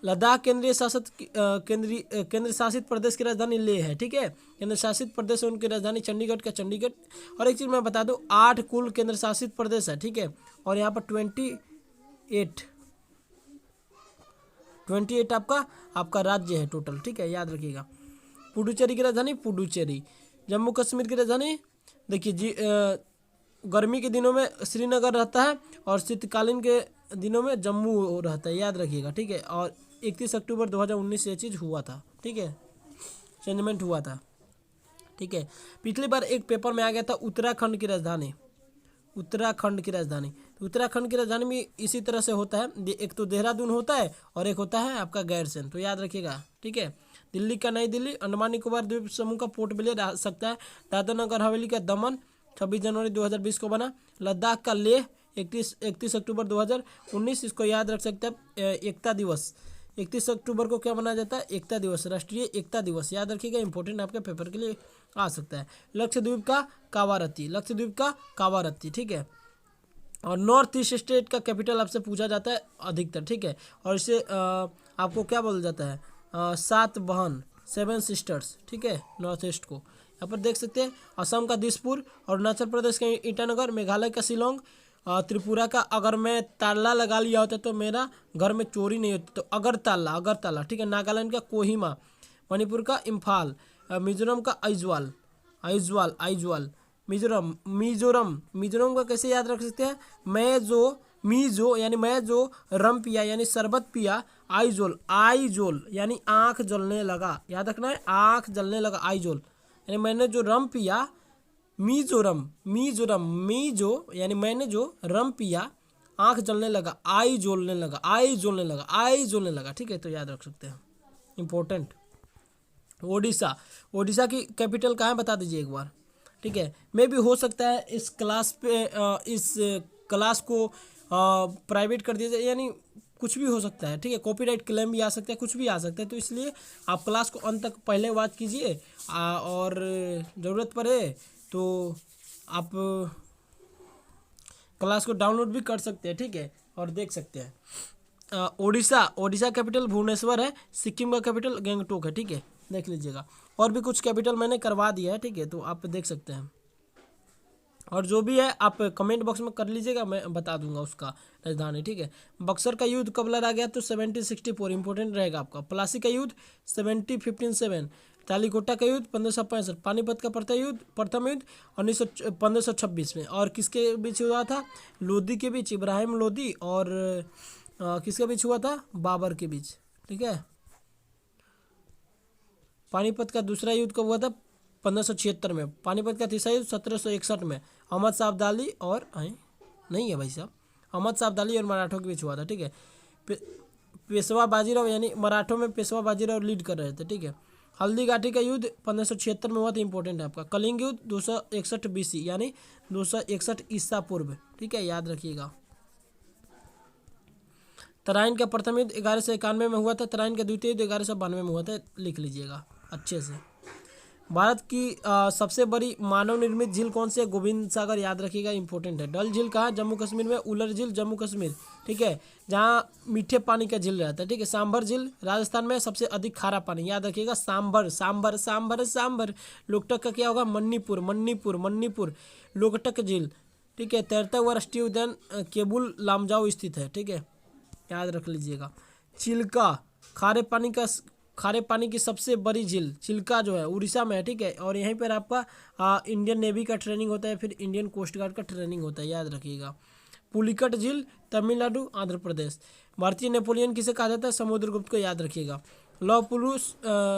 S1: लद्दाख केंद्र शासित प्रदेश की राजधानी लेह है। ठीक है, केंद्र शासित प्रदेश है, उनकी राजधानी चंडीगढ़ का चंडीगढ़। और एक चीज़ मैं बता दूं, 8 कुल केंद्र शासित प्रदेश है। ठीक है, और यहाँ पर 28 आपका राज्य है टोटल। ठीक है, याद रखिएगा। पुडुचेरी की राजधानी पुडुचेरी। जम्मू कश्मीर की राजधानी देखिए जी, गर्मी के दिनों में श्रीनगर रहता है और शीतकालीन के दिनों में जम्मू रहता है, याद रखिएगा। ठीक है, और 31 अक्टूबर 2019 से ये चीज़ हुआ था। ठीक है, चेंजमेंट हुआ था। ठीक है, पिछली बार एक पेपर में आ गया था उत्तराखंड की राजधानी। उत्तराखंड की राजधानी, तो उत्तराखंड की राजधानी में इसी तरह से होता है, एक तो देहरादून होता है और एक होता है आपका गैरसैंण, तो याद रखिएगा। ठीक है, दिल्ली का नई दिल्ली। अंडमान निकोबार द्वीप समूह का पोर्ट ब्लेयर रह सकता है। दादर नगर हवेली का दमन 26 जनवरी 2020 को बना। लद्दाख का लेह 31 अक्टूबर 2019, इसको याद रख सकते हैं। एकता दिवस 31 अक्टूबर को क्या मनाया जाता है? एकता दिवस, राष्ट्रीय एकता दिवस, याद रखिएगा, इंपॉर्टेंट आपके पेपर के लिए आ सकता है। लक्षद्वीप का कावारत्ती। ठीक है, और नॉर्थ ईस्ट स्टेट का कैपिटल आपसे पूछा जाता है अधिकतर। ठीक है, और इसे आपको क्या बोला जाता है? 7 बहन, 7 सिस्टर्स। ठीक है, नॉर्थ ईस्ट को यहाँ पर देख सकते हैं। असम का दिसपुर, अरुणाचल प्रदेश का ईटानगर, मेघालय का शिलोंग, त्रिपुरा का, अगर मैं ताला लगा लिया होता तो मेरा घर में चोरी नहीं होती, तो अगरतला। ठीक है, नागालैंड का कोहिमा, मणिपुर का इम्फाल, मिजोरम का आइजवाल, मिजोरम का कैसे याद रख सकते हैं? मैं जो रम पिया यानी शरबत पिया, आइजोल यानी आँख जलने लगा, याद रखना है, आँख जलने लगा, आइजोल यानी मैंने जो रम पिया। मीजो यानी मैंने जो रम पिया, आँख जलने लगा, आई जोलने लगा। ठीक है, तो याद रख सकते हैं, इंपॉर्टेंट। ओडिशा की कैपिटल कहाँ है बता दीजिए एक बार। ठीक है, मे भी हो सकता है इस क्लास को प्राइवेट कर दिया जाए, यानी कुछ भी हो सकता है। ठीक है, कॉपीराइट क्लेम भी आ सकता है, कुछ भी आ सकता है, तो इसलिए आप क्लास को अंत तक पहले वॉच कीजिए, और ज़रूरत पड़े तो आप क्लास को डाउनलोड भी कर सकते हैं। ठीक है, और देख सकते हैं। ओडिशा कैपिटल भुवनेश्वर है। सिक्किम का कैपिटल गंगटोक है। ठीक है, देख लीजिएगा, और भी कुछ कैपिटल मैंने करवा दिया है। ठीक है, तो आप देख सकते हैं, और जो भी है आप कमेंट बॉक्स में कर लीजिएगा, मैं बता दूंगा उसका राजधानी। ठीक है, बक्सर का युद्ध कब लड़ा गया? तो 1764, इंपॉर्टेंट रहेगा आपका। प्लासी का युद्ध 1757, तालीकोटा का युद्ध 1565, पानीपत का प्रथम युद्ध 1526 में, और किसके बीच हुआ था? लोदी के बीच, इब्राहिम लोदी, और किसके बीच हुआ था? बाबर के बीच। ठीक है, पानीपत का दूसरा युद्ध कब हुआ था? 1576 में। पानीपत का तीसरा युद्ध 1761 में अहमद शाह अब्दाली और नहीं है भाई साहब, अहमद शाह अब्दाली और मराठों के बीच हुआ था। ठीक है, पेशवा बाजीराव यानी मराठों में पेशवा बाजीराव लीड कर रहे थे। ठीक है, हल्दी घाटी का युद्ध 1576 में हुआ था, इंपॉर्टेंट है आपका। कलिंग युद्ध 261 BC यानी 261 ईसा पूर्व। ठीक है, याद रखिएगा। तराइन का प्रथम युद्ध 1191 में हुआ था। तराइन का द्वितीय युद्ध 1192 में हुआ था, लिख लीजिएगा अच्छे से। भारत की सबसे बड़ी मानव निर्मित झील कौन सी है? गोविंद सागर, याद रखिएगा, इंपॉर्टेंट है। डल झील कहाँ? जम्मू कश्मीर में। उलर झील जम्मू कश्मीर, ठीक है, जहाँ मीठे पानी का झील रहता है, ठीक है। सांभर झील राजस्थान में सबसे अधिक खारा पानी, याद रखिएगा, सांभर सांभर सांभर सांभर। लोकटक का क्या होगा? मणिपुर मणिपुर मणिपुर, लोकटक झील, ठीक है। तैरता हुआ राष्ट्रीय उद्यान केबुल लामजाओ स्थित है, ठीक है, याद रख लीजिएगा। चिल्का, खारे पानी की सबसे बड़ी झील चिल्का जो है उड़ीसा में है, ठीक है। और यहीं पर आपका इंडियन नेवी का ट्रेनिंग होता है, फिर इंडियन कोस्ट गार्ड का ट्रेनिंग होता है, याद रखिएगा। पुलिकट झील तमिलनाडु आंध्र प्रदेश। भारतीय नेपोलियन किसे कहा जाता है? समुद्रगुप्त को, याद रखिएगा। लौह पुरुष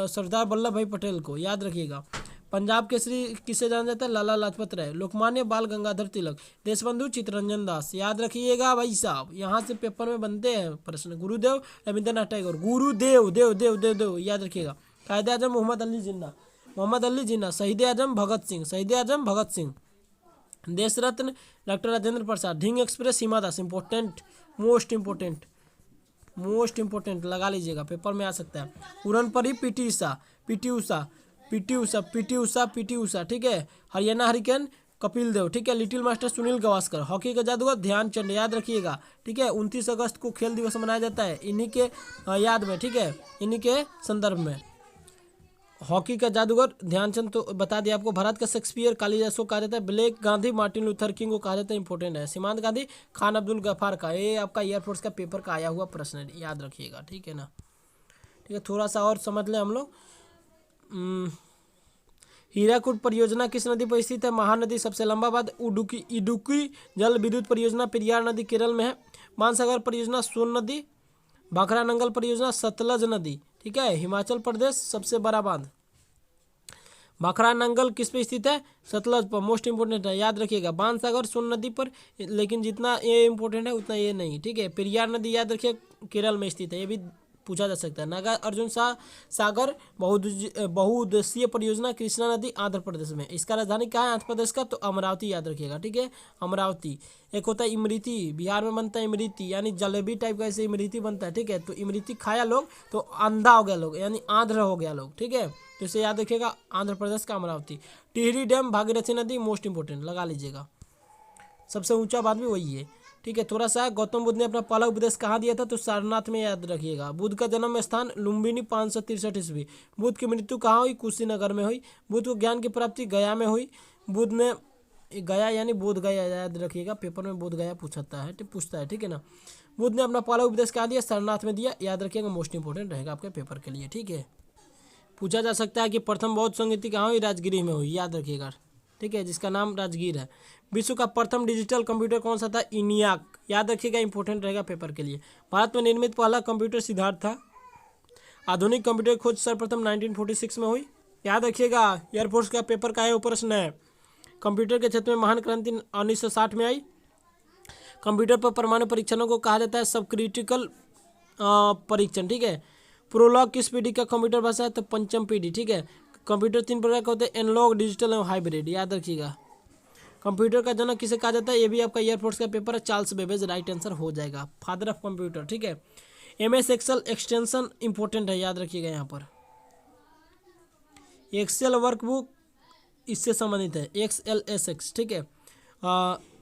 S1: सरदार वल्लभ भाई पटेल को, याद रखिएगा। पंजाब केसरी किसे जाना जाता है? लाला लाजपत राय। लोकमान्य बाल गंगाधर तिलक। देशबंधु चित्तरंजन दास, याद रखिएगा भाई साहब, यहाँ से पेपर में बनते हैं प्रश्न। गुरुदेव रविंद्रनाथ टैगोर, गुरुदेव देव देव देव देव, याद रखिएगा। कायदे आजम मोहम्मद अली जिन्ना, मोहम्मद अली जिन्ना। शहीद आजम भगत सिंह, शहीद आजम भगत सिंह। देश रत्न doctor Rajendra Prasad. Dhing express Hima Das, important, most important, most important, लगा लीजिएगा, पेपर में आ सकता है। उड़न परी PT Usha, PT Usha, PT Usha, PT Usha, PT Usha, ठीक है। हरियाणा हरिकेन कपिल देव, ठीक है। Little master Sunil Gavaskar. Hockey का जादूगर ध्यानचंद, याद रखिएगा, ठीक है। 29 अगस्त को खेल दिवस मनाया जाता है इन्हीं के याद में, ठीक है, इन्हीं के संदर्भ में। हॉकी का जादूगर ध्यानचंद तो बता दिया आपको। भारत का शेक्सपियर कालिदास को कहा जाता है। Black Gandhi Martin Luther King को कहा जाता है, इंपॉर्टेंट है। सीमांत गांधी खान अब्दुल गफ्फार का, ये आपका एयरफोर्स का पेपर का आया हुआ प्रश्न है, याद रखिएगा, ठीक है ना। ठीक है, थोड़ा सा और समझ लें हम लोग। हीराकुड परियोजना किस नदी पर स्थित है? महानदी। सबसे लंबा बांध इडुक्की जल विद्युत परियोजना पेरियार नदी केरल में है। मानसागर परियोजना सोन नदी। भाखड़ा नंगल परियोजना सतलज नदी, ठीक है, हिमाचल प्रदेश। सबसे बड़ा बांध भाखड़ा नंगल किस पे स्थित है? सतलज पर, मोस्ट इंपोर्टेंट है, याद रखिएगा। बाणसागर सोन नदी पर, लेकिन जितना ये इंपॉर्टेंट है उतना ये नहीं, ठीक है। पेरियार नदी याद रखिए केरल में स्थित है, ये भी पूछा जा सकता है। नागार्जुन सागर बहुउद्देशीय परियोजना कृष्णा नदी आंध्र प्रदेश में। इसका राजधानी कहाँ है आंध्र प्रदेश का? तो अमरावती, याद रखिएगा, ठीक है, अमरावती। एक होता है इमरती, बिहार में बनता है इमरती, यानी जलेबी टाइप का ऐसे इमरती बनता है, ठीक है। तो इमरती खाया लोग तो अंधा हो गया लोग, यानी आंध्र हो गया लोग, ठीक है। तो इसे याद रखिएगा, आंध्र प्रदेश का अमरावती। टिहरी डैम भागीरथी नदी, मोस्ट इंपोर्टेंट, लगा लीजिएगा, सबसे ऊंचा बात भी वही है, ठीक है। थोड़ा सा गौतम बुद्ध ने अपना पहला उपदेश कहाँ दिया था? तो सारनाथ में, याद रखिएगा। बुद्ध का जन्म स्थान लुम्बिनी 563 ईस्वी। बुद्ध की मृत्यु कहाँ हुई? कुशीनगर में हुई। बुद्ध को ज्ञान की प्राप्ति गया में हुई। बुद्ध ने गया यानी बोध गया, याद रखिएगा, पेपर में बोध गया पूछता है, ठीक है ना। बुद्ध ने अपना पहला उपदेश कहाँ दिया? सारनाथ में दिया, याद रखिएगा, मोस्ट इंपोर्टेंट रहेगा आपके पेपर के लिए, ठीक है। पूछा जा सकता है कि प्रथम बौद्ध संगीति कहाँ हुई? राजगिरी में हुई, याद रखिएगा, ठीक है, जिसका नाम राजगीर है। विश्व का प्रथम डिजिटल कंप्यूटर कौन सा था? इनियाक, याद रखिएगा, इंपॉर्टेंट रहेगा पेपर के लिए। भारत में निर्मित पहला कंप्यूटर सिद्धार्थ था। आधुनिक कंप्यूटर खोज सर्वप्रथम 1946 में हुई, याद रखिएगा। एयरफोर्स का पेपर का है प्रश्न है। कंप्यूटर के क्षेत्र में महान क्रांति 1960 में आई। कंप्यूटर पर परमाणु परीक्षणों को कहा जाता है सब क्रिटिकल परीक्षण, ठीक है। प्रोलॉग किस पीढ़ी का कंप्यूटर भाषा है? तो पंचम पीढ़ी, ठीक है। कंप्यूटर 3 प्रकार के होते हैं, एनालॉग, डिजिटल एवं हाइब्रिड, याद रखिएगा। कंप्यूटर का जनक किसे कहा जाता है? ये भी आपका एयरफोर्स का पेपर है, चार्ल्स बेबेज, राइट आंसर हो जाएगा, फादर ऑफ कंप्यूटर, ठीक है। MS एक्सेल एक्सटेंशन इंपॉर्टेंट है, याद रखिएगा। यहाँ पर एक्सेल वर्कबुक इससे संबंधित है, XLSX, ठीक है।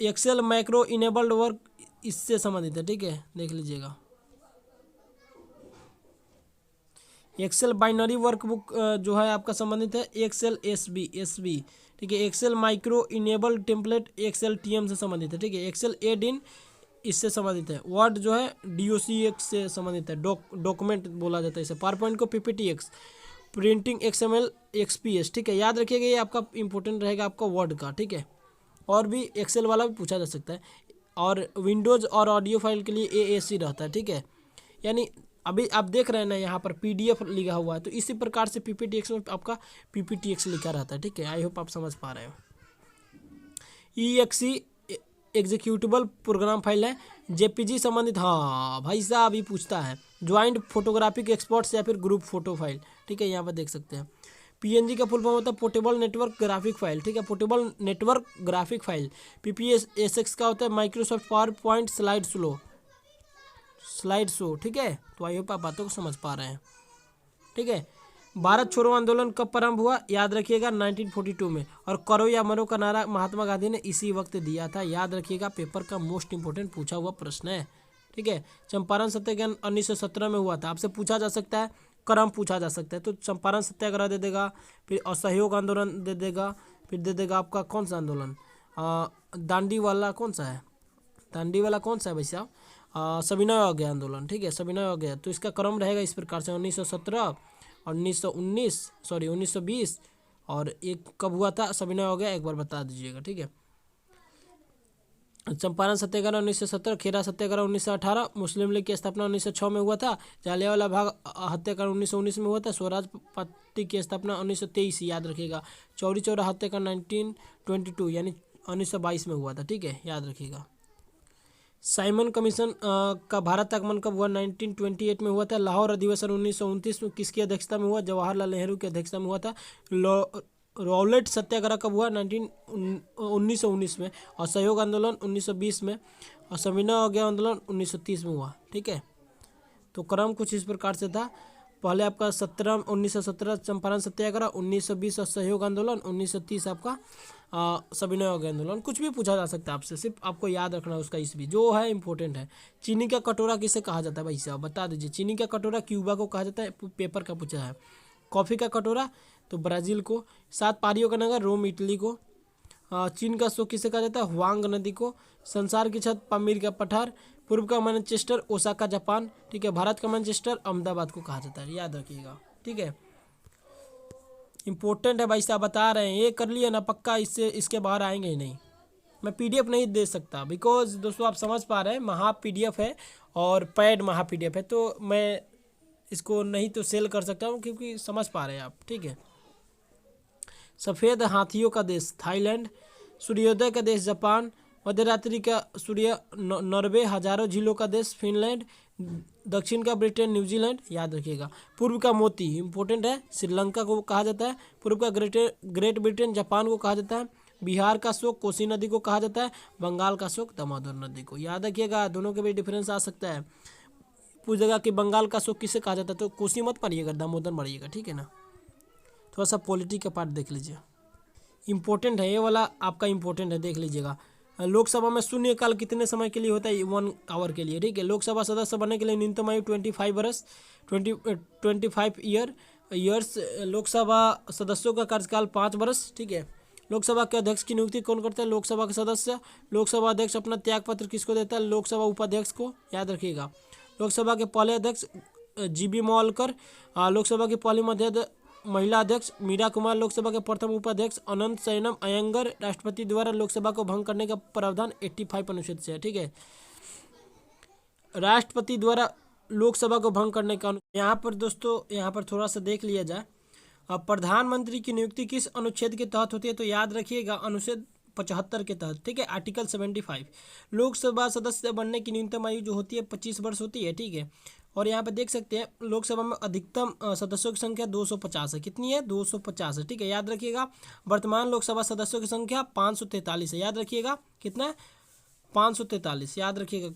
S1: एक्सेल मैक्रो इनेबल्ड वर्क इससे संबंधित है, ठीक है, देख लीजिएगा। एक्सेल बाइनरी वर्कबुक जो है आपका संबंधित है एक्सेल SB, ठीक है। Excel micro enabled template Excel TM से संबंधित है, ठीक है। एक्सेल एड इन इससे संबंधित है। वर्ड जो है DOCX से संबंधित है, डॉक्यूमेंट बोला जाता है इसे। पावरपॉइंट को PPTX, प्रिंटिंग XML XPS, ठीक है, याद रखिएगा, ये आपका इंपॉर्टेंट रहेगा आपका वर्ड का, ठीक है। और भी एक्सेल वाला भी पूछा जा सकता है। और विंडोज़ और ऑडियो फाइल के लिए AAC रहता है, ठीक है। यानी अभी आप देख रहे हैं ना, यहाँ पर PDF लिखा हुआ है, तो इसी प्रकार से PPTX में आपका PPTX लिखा रहता है, ठीक है। आई होप आप समझ पा रहे हो। EXE एग्जीक्यूटिबल प्रोग्राम फाइल है। JPG संबंधित, हाँ भाई साहब ये पूछता है, ज्वाइंट फोटोग्राफिक एक्सपोर्ट्स या फिर ग्रुप फोटो फाइल, ठीक है, यहाँ पर देख सकते हैं। PNG का फुल फॉर्म होता है पोर्टेबल नेटवर्क ग्राफिक फाइल, ठीक है, portable network graphic file. PPSX का होता है Microsoft power point slide show, ठीक है। तो आई होप आप बातों को समझ पा रहे हैं, ठीक है। भारत छोड़ो आंदोलन कब प्रारंभ हुआ, याद रखिएगा 1942 में। और करो या मरो का नारा महात्मा गांधी ने इसी वक्त दिया था, याद रखिएगा, पेपर का मोस्ट इंपोर्टेंट पूछा हुआ प्रश्न है। ठीक है, चंपारण सत्याग्रह 1917 में हुआ था, आपसे पूछा जा सकता है, क्रम पूछा जा सकता है। तो चंपारण सत्याग्रह दे देगा, फिर असहयोग आंदोलन दे देगा, फिर दे देगा आपका कौन सा आंदोलन, दांडी वाला कौन सा है, दांडी वाला कौन सा है भाई साहब, सविनय अवज्ञा आंदोलन। ठीक है, सविनय अवज्ञा। तो इसका क्रम रहेगा इस प्रकार से 1917, 1919, सॉरी 1920, और एक कब हुआ था सविनय अवज्ञा, एक बार बता दीजिएगा। ठीक है, चंपारण सत्याग्रह 1917, खेरा सत्याग्रह 1918, मुस्लिम लीग की स्थापना 1906 में हुआ था, जालियांवाला बाग हत्याकांड 1919 में हुआ था, स्वराज पार्टी की स्थापना 1923, याद रखिएगा। चौरी चौरा हत्याकांड 1922 यानी 1922 में हुआ था। ठीक है, याद रखिएगा। साइमन कमीशन का भारत आगमन कब हुआ, 1928 में हुआ था। लाहौर अधिवेशन 1929 में किसकी अध्यक्षता में हुआ, जवाहरलाल नेहरू की अध्यक्षता में हुआ था। रॉलेट सत्याग्रह कब हुआ, 1919 में। और सहयोग आंदोलन 1920 में। और सविनय अवज्ञा आंदोलन 1930 में हुआ। ठीक है, तो क्रम कुछ इस प्रकार से था। पहले आपका 1917 चंपारण सत्याग्रह, 1920 असहयोग आंदोलन, 1930 आपका सविनय अवज्ञा आंदोलन। कुछ भी पूछा जा सकता है आपसे, सिर्फ आपको याद रखना उसका इसमें जो है इंपॉर्टेंट है। चीनी का कटोरा किसे कहा जाता है भाई साहब, बता दीजिए। चीनी का कटोरा क्यूबा को कहा जाता है, पेपर का पूछा है। कॉफ़ी का कटोरा तो ब्राज़ील को। 7 पारियों का नगर रोम इटली को। चीन का शोक किसे कहा जाता है, हुआंग नदी को। संसार की छत पामीर का पठार। पूर्व का मैनचेस्टर ओसाका जापान। ठीक है, भारत का मैनचेस्टर अहमदाबाद को कहा जाता है, याद रखिएगा। ठीक है, इंपॉर्टेंट है भाई साहब, बता रहे हैं, ये कर लिए ना पक्का, इससे इसके बाहर आएंगे ही नहीं। मैं पीडीएफ नहीं दे सकता बिकॉज दोस्तों आप समझ पा रहे हैं महा पीडीएफ है और पैड महा पीडीएफ है, तो मैं इसको नहीं तो सेल कर सकता हूँ क्योंकि समझ पा रहे हैं आप। ठीक है, सफ़ेद हाथियों का देश थाईलैंड। सूर्योदय का देश जापान। मध्यरात्रि का सूर्य नॉर्वे। हजारों झीलों का देश फिनलैंड। दक्षिण का ब्रिटेन न्यूजीलैंड, याद रखिएगा। पूर्व का मोती इंपॉर्टेंट है, श्रीलंका को कहा जाता है। पूर्व का ग्रेट ब्रिटेन जापान को कहा जाता है। बिहार का शोक कोसी नदी को कहा जाता है। बंगाल का शोक दामोदर नदी को, याद रखिएगा। दोनों के बीच डिफरेंस आ सकता है, पूछेगा कि बंगाल का शोक किसे कहा जाता है, तो कोसी मत पढ़िएगा, दामोदर पढ़िएगा। ठीक है ना, थोड़ा सा पॉलिटी का पार्ट देख लीजिए, इंपॉर्टेंट है ये वाला, आपका इंपॉर्टेंट है, देख लीजिएगा। लोकसभा में शून्यकाल कितने समय के लिए होता है, 1 आवर के लिए। ठीक है, लोकसभा सदस्य बनने के लिए न्यूनतम आयु 25 वर्ष 25 ईयर्स। लोकसभा सदस्यों का कार्यकाल 5 वर्ष। ठीक है, लोकसभा के अध्यक्ष की नियुक्ति कौन करता है, लोकसभा के सदस्य। लोकसभा अध्यक्ष अपना त्यागपत्र किसको देता है, लोकसभा उपाध्यक्ष को, याद रखिएगा। लोकसभा के पहले अध्यक्ष जीबी मौलकर। लोकसभा की पहली महिला अध्यक्ष मीरा कुमार। लोकसभा के प्रथम उपाध्यक्ष अनंत शयनम अयंगर। राष्ट्रपति द्वारा लोकसभा को भंग करने का प्रावधान 85 अनुच्छेद से है। ठीक है, राष्ट्रपति द्वारा लोकसभा को भंग करने का यहाँ पर दोस्तों, यहाँ पर थोड़ा सा देख लिया जाए। अब प्रधानमंत्री की नियुक्ति किस अनुच्छेद के तहत होती है, तो याद रखिएगा अनुच्छेद 75 के तहत। ठीक है, आर्टिकल 75। लोकसभा सदस्य बनने की न्यूनतम आयु जो होती है 25 वर्ष होती है। ठीक है, और यहाँ पे देख सकते हैं लोकसभा में अधिकतम सदस्यों की संख्या 250 है। कितनी है, 250 है। ठीक है, याद रखिएगा। वर्तमान लोकसभा सदस्यों की संख्या 543 है, याद रखिएगा। कितना है, 543, याद रखिएगा,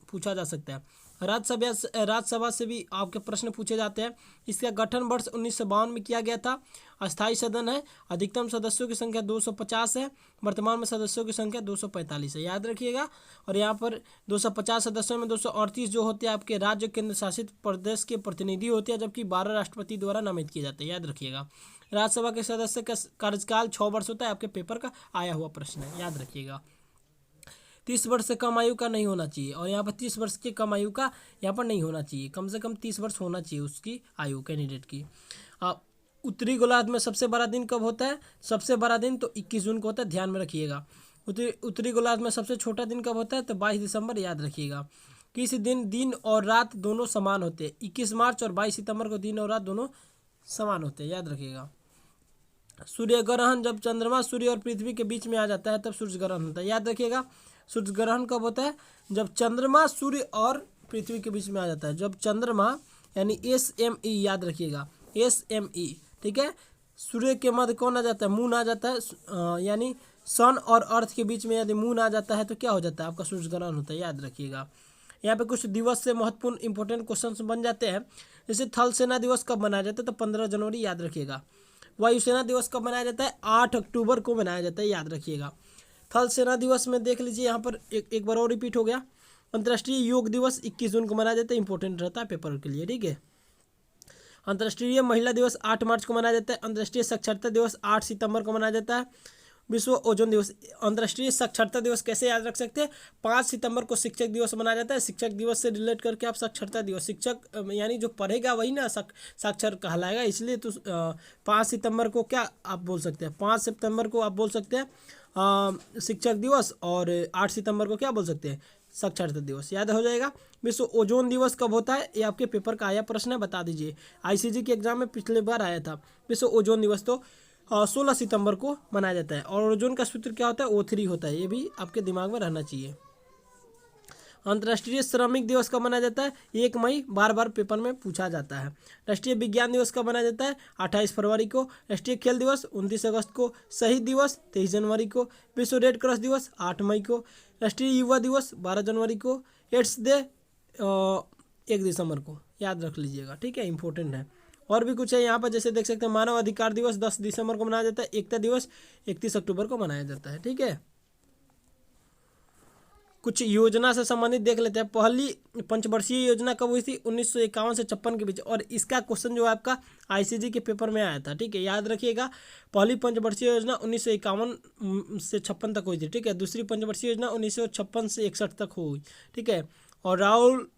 S1: पूछा जा सकता है। राज्यसभा से भी आपके प्रश्न पूछे जाते हैं। इसका गठन वर्ष 1952 में किया गया था। अस्थायी सदन है। अधिकतम सदस्यों की संख्या 250 है। वर्तमान में सदस्यों की संख्या 245 है, याद रखिएगा। और यहाँ पर 250 सदस्यों में 238 जो होते हैं आपके राज्य केंद्र शासित प्रदेश के प्रतिनिधि होते हैं, जबकि 12 राष्ट्रपति द्वारा नामित किए जाते हैं, याद रखिएगा। राज्यसभा के सदस्य का कार्यकाल 6 वर्ष होता है। आपके पेपर का आया हुआ प्रश्न है, याद रखिएगा। 30 वर्ष से कम आयु का नहीं होना चाहिए, और यहाँ पर 30 वर्ष के कम आयु का यहाँ पर नहीं होना चाहिए, कम से कम 30 वर्ष होना चाहिए उसकी आयु कैंडिडेट की। उत्तरी गोलार्ध में सबसे बड़ा दिन कब होता है, सबसे बड़ा दिन तो 21 जून को होता है, ध्यान में रखिएगा। उत्तरी गोलार्ध में सबसे छोटा दिन कब होता है, तो 22 दिसंबर, याद रखिएगा। किस दिन दिन और रात दोनों समान होते हैं, 21 मार्च और 22 सितंबर को दिन और रात दोनों समान होते हैं, याद रखिएगा। सूर्य ग्रहण जब चंद्रमा सूर्य और पृथ्वी के बीच में आ जाता है तब सूर्य ग्रहण होता है, याद रखिएगा। सूर्य ग्रहण कब होता है, जब चंद्रमा सूर्य और पृथ्वी के बीच में आ जाता है, जब चंद्रमा यानी SME, याद रखिएगा, SME। ठीक है, सूर्य के मध्य कौन आ जाता है, मून आ जाता है, यानी सन और अर्थ के बीच में यदि मून आ जाता है तो क्या हो जाता है, आपका सूर्य ग्रहण होता है, याद रखिएगा। यहाँ पे कुछ दिवस से महत्वपूर्ण इंपॉर्टेंट क्वेश्चंस बन जाते हैं। जैसे थल सेना दिवस कब मनाया जाता है, तो 15 जनवरी, याद रखिएगा। वायुसेना दिवस कब मनाया जाता है, 8 अक्टूबर को मनाया जाता है, याद रखिएगा। थल सेना दिवस में देख लीजिए यहाँ पर एक बार और रिपीट हो गया। अंतर्राष्ट्रीय योग दिवस 21 जून को मनाया जाता है, इंपॉर्टेंट रहता है पेपर के लिए, ठीक है। अंतर्राष्ट्रीय महिला दिवस 8 मार्च को मनाया जाता है। अंतर्राष्ट्रीय साक्षरता दिवस 8 सितंबर को मनाया जाता है। विश्व ओजोन दिवस। अंतर्राष्ट्रीय साक्षरता दिवस कैसे याद रख सकते हैं, 5 सितंबर को शिक्षक दिवस मनाया जाता है। शिक्षक दिवस से रिलेट करके आप साक्षरता दिवस, शिक्षक यानी जो पढ़ेगा वही ना साक्षर कहलाएगा, इसलिए तो 5 सितंबर को क्या आप बोल सकते हैं, 5 सितंबर को आप बोल सकते हैं शिक्षक दिवस, और 8 सितंबर को क्या बोल सकते हैं, साक्षरता दिवस, याद हो जाएगा। विश्व ओजोन दिवस कब होता है, ये आपके पेपर का आया प्रश्न है, बता दीजिए। आईसीजी के एग्जाम में पिछले बार आया था। विश्व ओजोन दिवस तो 16 सितंबर को मनाया जाता है। और ओजोन का सूत्र क्या होता है, O3 होता है, ये भी आपके दिमाग में रहना चाहिए। अंतर्राष्ट्रीय श्रमिक दिवस कब मनाया जाता है, 1 मई, बार बार पेपर में पूछा जाता है। राष्ट्रीय विज्ञान दिवस कब मनाया जाता है, 28 फरवरी को। राष्ट्रीय खेल दिवस 29 अगस्त को। शहीद दिवस 23 जनवरी को। विश्व रेड क्रॉस दिवस 8 मई को। राष्ट्रीय युवा दिवस 12 जनवरी को। एड्स डे 1 दिसंबर को, याद रख लीजिएगा, ठीक है, इंपॉर्टेंट है। और भी कुछ है यहाँ पर, जैसे देख सकते हैं मानव अधिकार दिवस 10 दिसंबर को मनाया जाता है। एकता दिवस 31 अक्टूबर को मनाया जाता है, ठीक है। कुछ योजना से संबंधित देख लेते हैं। पहली पंचवर्षीय योजना कब हुई थी, 1951 से 56 के बीच, और इसका क्वेश्चन जो है आपका आईसीजी के पेपर में आया था, ठीक है, याद रखिएगा। पहली पंचवर्षीय योजना 1951 से 56 तक हुई थी, ठीक है। दूसरी पंचवर्षीय योजना 1956 से 61 तक हुई, ठीक है। और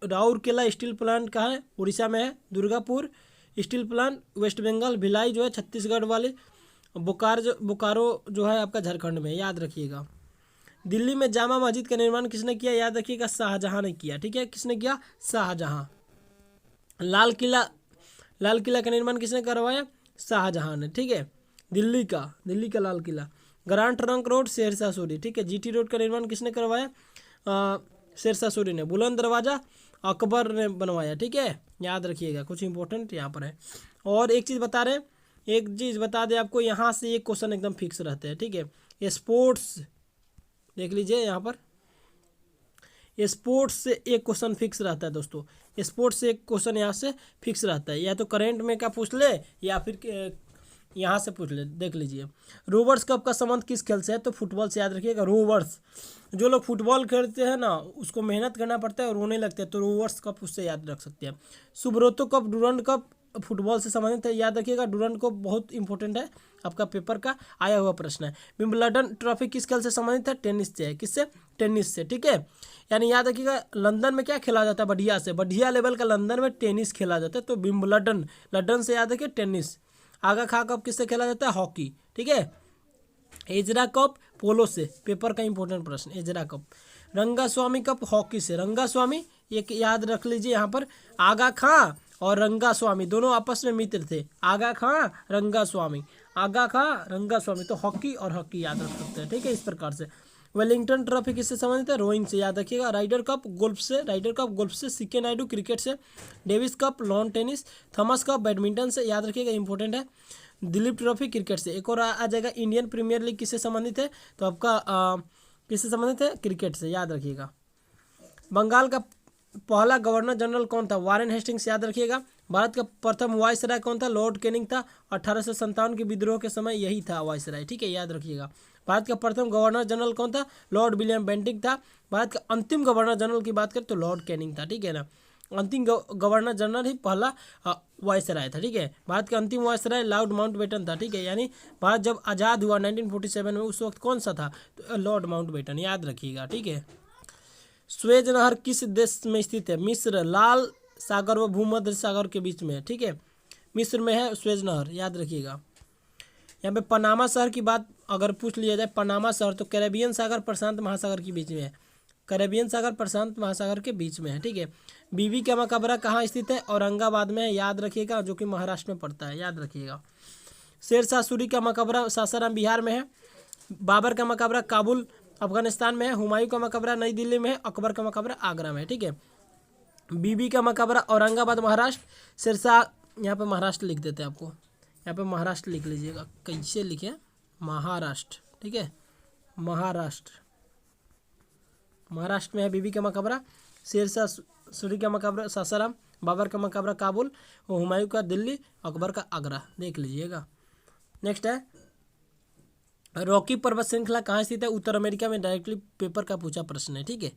S1: राउरकेला स्टील प्लांट कहाँ है, उड़ीसा में है। Durgapur steel plant West Bengal. भिलाई जो है छत्तीसगढ़ वाले। बोकारो जो है आपका झारखंड में, याद रखिएगा। दिल्ली में जामा मस्जिद का निर्माण किसने किया, याद रखिएगा, शाहजहां ने किया, ठीक है। किसने किया, शाहजहां। लाल किला का निर्माण किसने करवाया, शाहजहां ने, ठीक है। दिल्ली का Lal Qila. Grand Trunk Road Sher Shah Suri, ठीक है। जीटी रोड का निर्माण किसने करवाया, शेरशाह सूरी ने। बुलंद दरवाजा अकबर ने बनवाया, ठीक है, याद रखिएगा। कुछ इंपॉर्टेंट यहाँ पर है। और एक चीज़ बता रहे, एक चीज़ बता दें आपको, यहाँ से एक क्वेश्चन एकदम फिक्स रहते हैं, ठीक है। ये स्पोर्ट्स देख लीजिए, यहाँ पर स्पोर्ट्स से एक क्वेश्चन फिक्स रहता है दोस्तों। स्पोर्ट्स से एक क्वेश्चन यहाँ से फिक्स रहता है, या तो करेंट में का पूछ ले या फिर यहाँ से पूछ ले। देख लीजिए, रोवर्स कप का संबंध किस खेल से है, तो फुटबॉल से, याद रखिएगा। रोवर्स, जो लोग फुटबॉल खेलते हैं ना, उसको मेहनत करना पड़ता है और रोने लगते हैं, तो रोवर्स कप उससे याद रख सकते हैं। Subroto cup, Durand cup football से संबंधित है, याद रखिएगा। डूरंड कप बहुत इंपॉर्टेंट है, आपका पेपर का आया हुआ प्रश्न है। विंबलडन ट्रॉफी किस खेल से संबंधित है, टेनिस से है। किससे, टेनिस से, ठीक है। यानी याद रखिएगा, लंदन में क्या खेला जाता है, बढ़िया से बढ़िया लेवल का लंदन में टेनिस खेला जाता है, तो विंबलडन, लंदन से याद रखिए टेनिस। आगा खा कप किससे खेला जाता है, हॉकी, ठीक है। एजरा कप पोलो से, पेपर का इंपॉर्टेंट प्रश्न, Ezra cup. Rangaswamy cup hockey से। रंगास्वामी एक याद रख लीजिए, यहाँ पर आगा खां और रंगास्वामी दोनों आपस में मित्र थे। आगा खां रंगास्वामी, आगा खां रंगास्वामी, तो हॉकी और हॉकी याद रख सकते हैं, ठीक है, इस प्रकार से। वेलिंगटन ट्रॉफी किससे संबंधित है, रोइंग से, याद रखिएगा। राइडर कप गोल्फ से, राइडर कप गोल्फ से। सीके नायडू क्रिकेट से। Davis cup lawn tennis. Thomas cup badminton से, याद रखिएगा, इंपॉर्टेंट है। दिलीप ट्रॉफी क्रिकेट से। एक और आ जाएगा, इंडियन प्रीमियर लीग किससे संबंधित है, तो आपका किससे संबंधित है, क्रिकेट से, याद रखिएगा। बंगाल का पहला गवर्नर जनरल कौन था, वारेन हेस्टिंग्स, याद रखिएगा। भारत का प्रथम वायसराय कौन था, लॉर्ड कैनिंग था। 1857 के विद्रोह के समय यही था वायसराय, ठीक है, याद रखिएगा। भारत का प्रथम गवर्नर जनरल कौन था, लॉर्ड विलियम बेंटिक था। भारत का अंतिम गवर्नर जनरल की बात करें तो लॉर्ड कैनिंग था, ठीक है ना। अंतिम गवर्नर जनरल ही पहला वायसराय था, ठीक है। भारत का अंतिम वायसराय लॉर्ड माउंटबेटन था, ठीक है। यानी भारत जब आज़ाद हुआ 1947 में, उस वक्त कौन सा था, तो लॉर्ड माउंटबेटन, याद रखिएगा, ठीक है। स्वेज नहर किस देश में स्थित है, मिस्र। लाल सागर व भूमध्य सागर के बीच में है, ठीक है, मिस्र में है स्वेज नहर, याद रखिएगा। यहाँ पे पनामा शहर की बात अगर पूछ लिया जाए, पनामा शहर तो कैरेबियन सागर प्रशांत महासागर के बीच में है, कैरेबियन सागर प्रशांत महासागर के बीच में है, ठीक है। बीबी का मकबरा कहाँ स्थित है, औरंगाबाद में है, याद रखिएगा, जो कि महाराष्ट्र में पड़ता है, याद रखिएगा। शेरशाह सूरी का मकबरा सासाराम बिहार में है। बाबर का मकबरा काबुल अफगानिस्तान में है। हुमायूं का मकबरा नई दिल्ली में है। अकबर का मकबरा आगरा में है, ठीक है। बीबी का मकबरा औरंगाबाद महाराष्ट्र। शेरशाह, यहाँ पे महाराष्ट्र लिख देते हैं आपको, यहाँ पे महाराष्ट्र लिख लीजिएगा। कैसे लिखे, महाराष्ट्र, ठीक है, महाराष्ट्र में है बीबी का मकबरा। शेरशाह सूरी का मकबरा सासाराम, बाबर का मकबरा काबुल, और हुमायूं का दिल्ली, अकबर का आगरा। देख लीजिएगा। नेक्स्ट है रॉकी पर्वत श्रृंखला कहाँ स्थित है? उत्तर अमेरिका में। डायरेक्टली पेपर का पूछा प्रश्न है, ठीक है।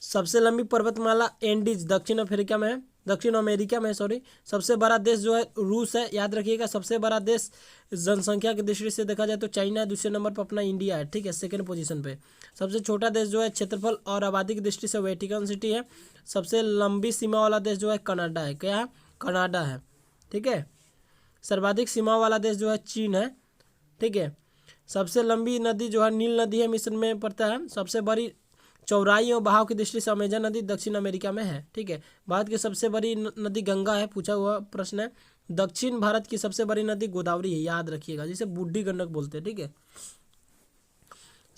S1: सबसे लंबी पर्वतमाला एंडीज दक्षिण अफ्रीका में है, दक्षिण अमेरिका में, सॉरी। सबसे बड़ा देश जो है रूस है, याद रखिएगा। सबसे बड़ा देश जनसंख्या की दृष्टि से देखा जाए तो चाइना है, दूसरे नंबर पर अपना इंडिया है, ठीक है, सेकंड पोजीशन पे। सबसे छोटा देश जो है क्षेत्रफल और आबादी की दृष्टि से वेटिकन सिटी है। सबसे लंबी सीमा वाला देश जो है कनाडा है। क्या है? कनाडा है, ठीक है। सर्वाधिक सीमा वाला देश जो है चीन है, ठीक है। सबसे लंबी नदी जो है नील नदी है, मिस्र में पड़ता है। सबसे बड़ी चौड़ाई और बहाव की दृष्टि से अमेजन नदी दक्षिण अमेरिका में है, ठीक है। भारत की सबसे बड़ी नदी गंगा है, पूछा हुआ प्रश्न है। दक्षिण भारत की सबसे बड़ी नदी गोदावरी है, याद रखिएगा, जिसे बूढ़ी गंडक बोलते हैं, ठीक है।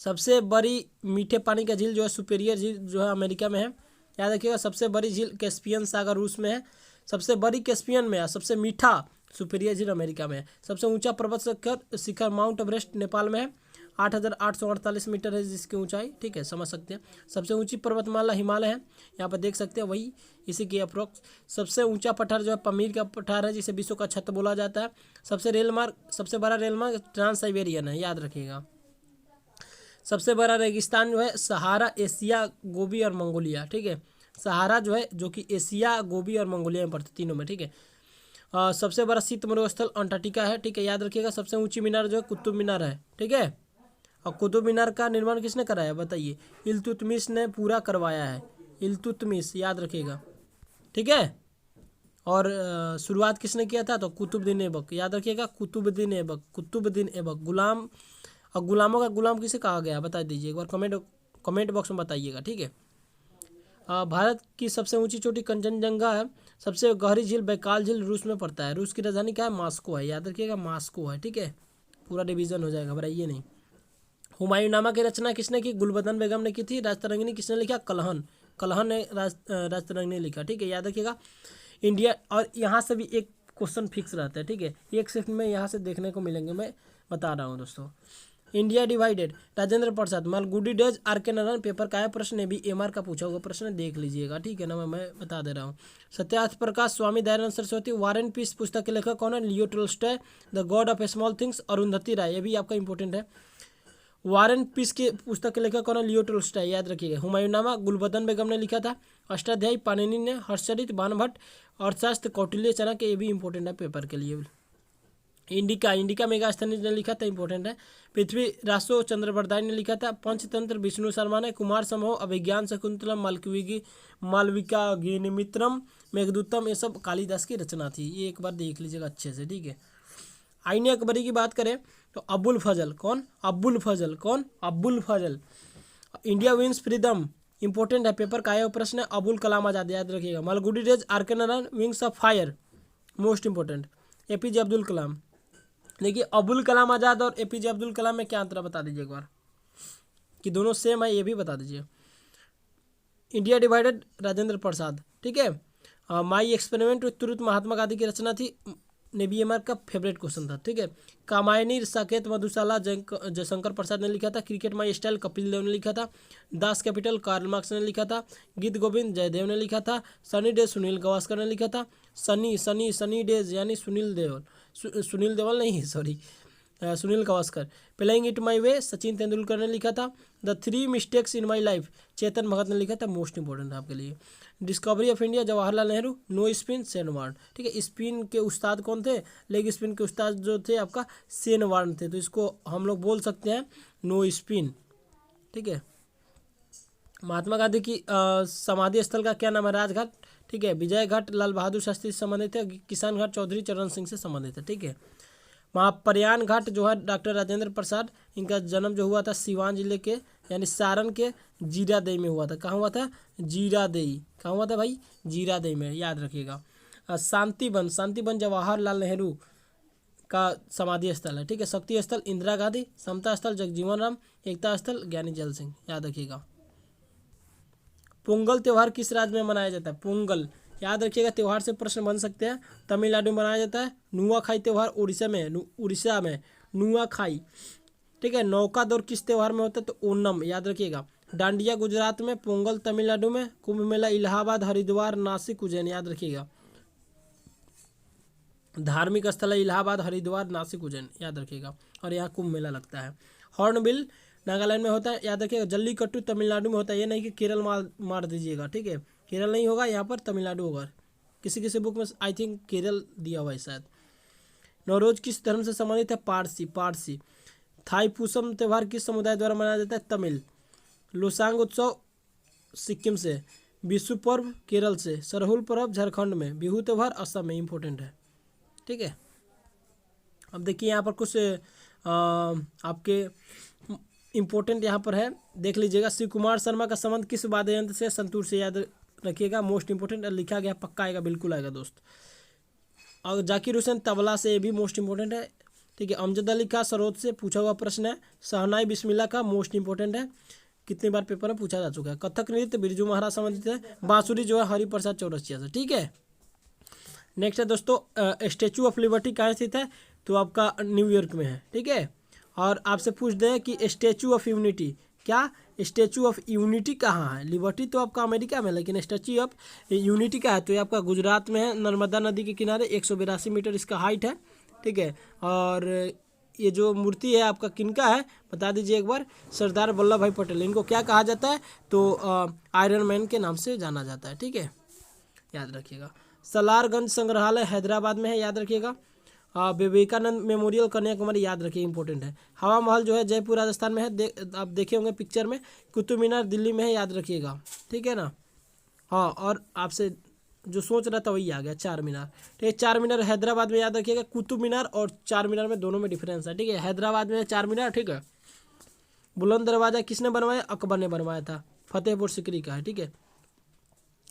S1: सबसे बड़ी मीठे पानी का झील जो है सुपेरियर झील जो है अमेरिका में है, याद रखिएगा। सबसे बड़ी झील कैस्पियन सागर रूस में है। सबसे बड़ी कैस्पियन में है। सबसे मीठा सुपेरियर झील अमेरिका में है। सबसे ऊंचा पर्वत शिखर माउंट एवरेस्ट नेपाल में है, 8,848 मीटर है जिसकी ऊंचाई, ठीक है, समझ सकते हैं। सबसे ऊंची पर्वतमाला हिमालय है, यहाँ पर देख सकते हैं, वही इसी की अप्रोक्स। सबसे ऊंचा पठार जो है पमीर का पठार है, जिसे विश्व का छत बोला जाता है। सबसे बड़ा रेलमार्ग ट्रांस साइबेरियन है, याद रखिएगा। सबसे बड़ा रेगिस्तान जो है सहारा, एशिया, गोबी और मंगोलिया, ठीक है। सहारा जो है जो कि एशिया, गोबी और मंगोलिया में पड़ता, तीनों में, ठीक है। सबसे बड़ा शीत मरुस्थल अंटार्कटिका है, ठीक है, याद रखिएगा। सबसे ऊंची मीनार जो है कुतुब मीनार है, ठीक है। और कुतुब मीनार का निर्माण किसने कराया बताइए? इल्तुतमिश ने पूरा करवाया है, इल्तुतमिश, याद रखिएगा, ठीक है। और शुरुआत किसने किया था? तो कुतुबुद्दीन ऐबक, याद रखिएगा, कुतुबुद्दीन ऐबक, कुतुबुद्दीन ऐबक। गुलाम और गुलामों का गुलाम किसे कहा गया बता दीजिए एक बार, कमेंट बॉक्स में बताइएगा, ठीक है। भारत की सबसे ऊंची चोटी कंचनजंगा है। सबसे गहरी झील बैकाल झील रूस में पड़ता है। रूस की राजधानी क्या है? मॉस्को है, याद रखिएगा, मॉस्को है, ठीक है। पूरा डिवीजन हो जाएगा, घबराइए नहीं। हुमायूंनामा की रचना किसने की? गुलबदन बेगम ने की थी। राजतरंगिणी किसने लिखा? कलहन ने राजतरंगिणी लिखा, ठीक है, याद रखिएगा। इंडिया, और यहाँ से भी एक क्वेश्चन फिक्स रहता है, ठीक है, एक शिफ्ट में यहाँ से देखने को मिलेंगे, मैं बता रहा हूँ दोस्तों। India divided, Rajendra Prasad, Malgudi days, RK. Narayan. Paper का है प्रश्न, भी एमआर का पूछा हुआ प्रश्न, देख लीजिएगा, ठीक है ना, मैं बता दे रहा हूँ। Satyarth Prakash, Swami Dayanand Saraswati. War and peace पुस्तक के लेखक कौन है? Leo Tolstoy. The god of small things, Arundhati Roy, ये भी आपका इंपॉर्टेंट है। वार एंड पीस के पुस्तक के लेखक कौन है? लियो टोल्स्टॉय, याद रखिएगा। हुमायूंनामा गुलबदन बेगम ने लिखा था। अष्टाध्यायी पाणिनि ने। हर्षचरित बाणभट्ट। अर्थशास्त्र कौटिल्य चाणक्य, ये भी इंपॉर्टेंट है पेपर के लिए। इंडिका मेगास्थनीज ने लिखा था, इंपॉर्टेंट है। पृथ्वी रासो चंद्रवरदाई ने लिखा था। पंचतंत्र विष्णु शर्मा ने। कुमार संभव, अभिज्ञान शकुंतलम, मालविका गेनिमित्रम, मेघदूतम, ये सब कालिदास की रचना थी। ये एक बार देख लीजिएगा अच्छे से, ठीक है। आईने अकबरी की बात करें तो अबुल फजल, कौन? अबुल फजल, कौन? Abul Fazal. India wins freedom, important है, पेपर का आया प्रश्न है। अबुल कलाम आजाद, याद रखिएगा। Malgudi days, RK. Narayan. Wings of fire, most important. APJ Abdul Kalam. देखिए अबुल कलाम आजाद और एपीजे अब्दुल कलाम में क्या अंतर है बता दीजिए एक बार, कि दोनों सेम है, ये भी बता दीजिए। इंडिया डिवाइडेड, राजेंद्र प्रसाद, ठीक है। My experiment with truth, Mahatma Gandhi की रचना थी। नेवी एमआर का फेवरेट क्वेश्चन था, ठीक है। कामायनी साकेत मधुशाला, जयशंकर प्रसाद ने लिखा था। Cricket my style, Kapil Dev ने लिखा था। दास कैपिटल, कार्ल मार्क्स ने लिखा था। गीत गोविंद, जयदेव ने लिखा था। सनी डे, सुनील गावस्कर ने लिखा था। सनी डेज यानी सुनील देवल नहीं, sorry, Sunil Gavaskar. Playing it my way, Sachin Tendulkar ने लिखा था। The 3 mistakes in my life, Chetan Bhagat ने लिखा था। मोस्ट इंपॉर्टेंट है आपके लिए। Discovery of India, Jawaharlal Nehru. No spin, Shane Warne, ठीक है। स्पिन के उस्ताद कौन थे? लेग स्पिन के उस्ताद जो थे आपका शेन वार्न थे, तो इसको हम लोग बोल सकते हैं नो स्पिन, ठीक है। महात्मा गांधी की समाधि स्थल का क्या नाम है? राजघाट, ठीक है। विजय घाट लाल बहादुर शास्त्री से संबंधित है। किसान घाट चौधरी चरण सिंह से संबंधित है, ठीक है। महाप्रयाण घाट जो है डॉक्टर राजेंद्र प्रसाद, इनका जन्म जो हुआ था सिवान जिले के यानी सारण के जीरादेई में हुआ था। कहाँ हुआ था? जीरादेई। कहाँ हुआ था भाई? जीरादेई में, याद रखिएगा। शांतिवन जवाहरलाल नेहरू का समाधि स्थल है, ठीक है। शक्ति स्थल इंदिरा गांधी। समता स्थल जगजीवन राम। एकता स्थल ज्ञानी जैल सिंह, याद रखिएगा। पोंगल त्यौहार किस राज्य में मनाया जाता है? पोंगल, याद रखिएगा, त्यौहार से प्रश्न बन सकते हैं। तमिलनाडु में मनाया जाता है। नुआखाई त्यौहार उड़ीसा में नुआखाई, ठीक है। नौका दौड़ किस त्यौहार में होता है? तो ओनम, याद रखिएगा। डांडिया गुजरात में, पोंगल तमिलनाडु में, कुंभ मेला इलाहाबाद, हरिद्वार, नासिक, उज्जैन, याद रखिएगा। धार्मिक स्थल है इलाहाबाद, हरिद्वार, नासिक, उज्जैन, याद रखिएगा। और यहाँ कुंभ मेला लगता है। हॉर्नबिल नागालैंड में होता है, याद रखिएगा। जल्लीकट्टू तमिलनाडु में होता है, ये नहीं कि केरल मार दीजिएगा, ठीक है। केरल नहीं होगा, यहाँ पर तमिलनाडु होगा। किसी किसी बुक में आई थिंक केरल दिया हुआ है शायद। नवरोज किस धर्म से संबंधित है? पारसी। थाईपुसम त्यौहार किस समुदाय द्वारा मनाया जाता है? तमिल। लोसांग उत्सव सिक्किम से, विशु पर्व केरल से, सरहुल पर्व झारखंड में, बिहू त्यौहार असम में। इंपॉर्टेंट है, ठीक है। अब देखिए यहाँ पर कुछ आपके इम्पोर्टेंट यहाँ पर है, देख लीजिएगा। शिव कुमार शर्मा का संबंध किस वाद्य यंत्र से? संतूर से, याद रखिएगा। मोस्ट इंपोर्टेंट लिखा गया, पक्का आएगा, बिल्कुल आएगा दोस्त। और जाकिर हुसैन तबला से, ये भी मोस्ट इंपोर्टेंट है, ठीक है। अमजद अली का सरोद से पूछा हुआ प्रश्न है। शहनाई बिस्मिल्लाह का मोस्ट इंपोर्टेंट है, कितनी बार पेपर में पूछा जा चुका है। कथक नृत्य बिरजू महाराज संबंधित है। बांसुरी जो है हरिप्रसाद चौरसिया से, ठीक है। नेक्स्ट है दोस्तों, स्टैचू ऑफ लिबर्टी कहाँ स्थित है? तो आपका न्यूयॉर्क में है, ठीक है। और आपसे पूछ दे कि स्टैचू ऑफ यूनिटी, क्या स्टैचू ऑफ यूनिटी कहाँ है? लिबर्टी तो आपका अमेरिका में, लेकिन स्टैचू ऑफ यूनिटी का है तो ये आपका गुजरात में है, नर्मदा नदी के किनारे। 182 मीटर इसका हाइट है, ठीक है। और ये जो मूर्ति है आपका किनका है बता दीजिए एक बार? सरदार वल्लभ भाई पटेल। इनको क्या कहा जाता है? तो आयरन मैन के नाम से जाना जाता है, ठीक है, याद रखिएगा। सलारगंज संग्रहालय हैदराबाद में है, याद रखिएगा। विवेकानंद मेमोरियल कन्याकुमारी, याद रखिए, इंपॉर्टेंट है। हवा महल जो है जयपुर राजस्थान में है, आप देखे होंगे पिक्चर में। कुतुब मीनार दिल्ली में है, याद रखिएगा, ठीक है ना। हाँ, और आपसे जो सोच रहा था वही आ गया, चार मीनार, ठीक है। चार मीनार हैदराबाद में, याद रखिएगा। कुतुब मीनार और चार मीनार में दोनों में डिफरेंस है, ठीक है। हैदराबाद में चार मीनार, ठीक है। बुलंद दरवाजा किसने बनवाया? अकबर ने बनवाया था। फतेहपुर सिकरी का है, ठीक है।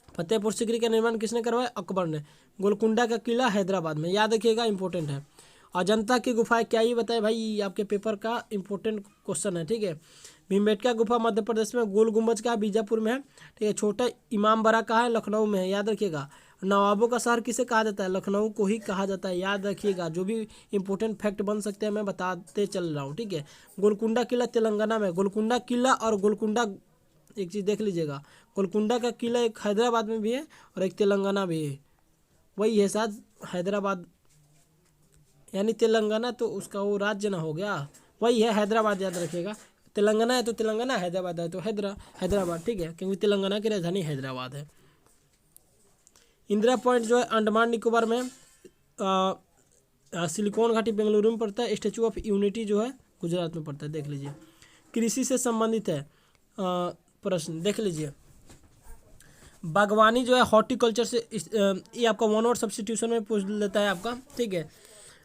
S1: फतेहपुर सिकरी का निर्माण किसने करवाया? अकबर ने। गोलकुंडा का किला हैदराबाद में, याद रखिएगा, इंपॉर्टेंट है। अजंता की गुफाएं क्या, ये बताए भाई, आपके पेपर का इंपॉर्टेंट क्वेश्चन है, ठीक है। भीमबेटका गुफा मध्य प्रदेश में। गोल गुम्बज का बीजापुर में है, ठीक है। छोटा इमामबाड़ा का है, लखनऊ में है, याद रखिएगा। नवाबों का शहर किसे कहा जाता है? लखनऊ को ही कहा जाता है, याद रखिएगा। जो भी इंपॉर्टेंट फैक्ट बन सकते हैं मैं बताते चल रहा हूँ, ठीक है। गोलकुंडा किला तेलंगाना में। गोलकुंडा किला और गोलकुंडा, एक चीज़ देख लीजिएगा, गोलकुंडा का किला एक हैदराबाद में भी है और एक तेलंगाना भी है, वही है शायद हैदराबाद, यानी तेलंगाना तो उसका वो राज्य ना हो गया, वही है हैदराबाद, याद रखिएगा। तेलंगाना है तो तेलंगाना, हैदराबाद है तो हैदराबाद, ठीक है, क्योंकि तेलंगाना की राजधानी हैदराबाद है। इंदिरा पॉइंट जो है अंडमान निकोबार में, सिलिकॉन घाटी बेंगलुरु में पड़ता है। स्टैचू ऑफ यूनिटी जो है गुजरात में पड़ता है, देख लीजिए। कृषि से संबंधित है प्रश्न, देख लीजिए। बागवानी जो है हॉर्टिकल्चर से, ये आपका वन वर्ड सब्स्टिट्यूशन में पूछ लेता है आपका, ठीक है।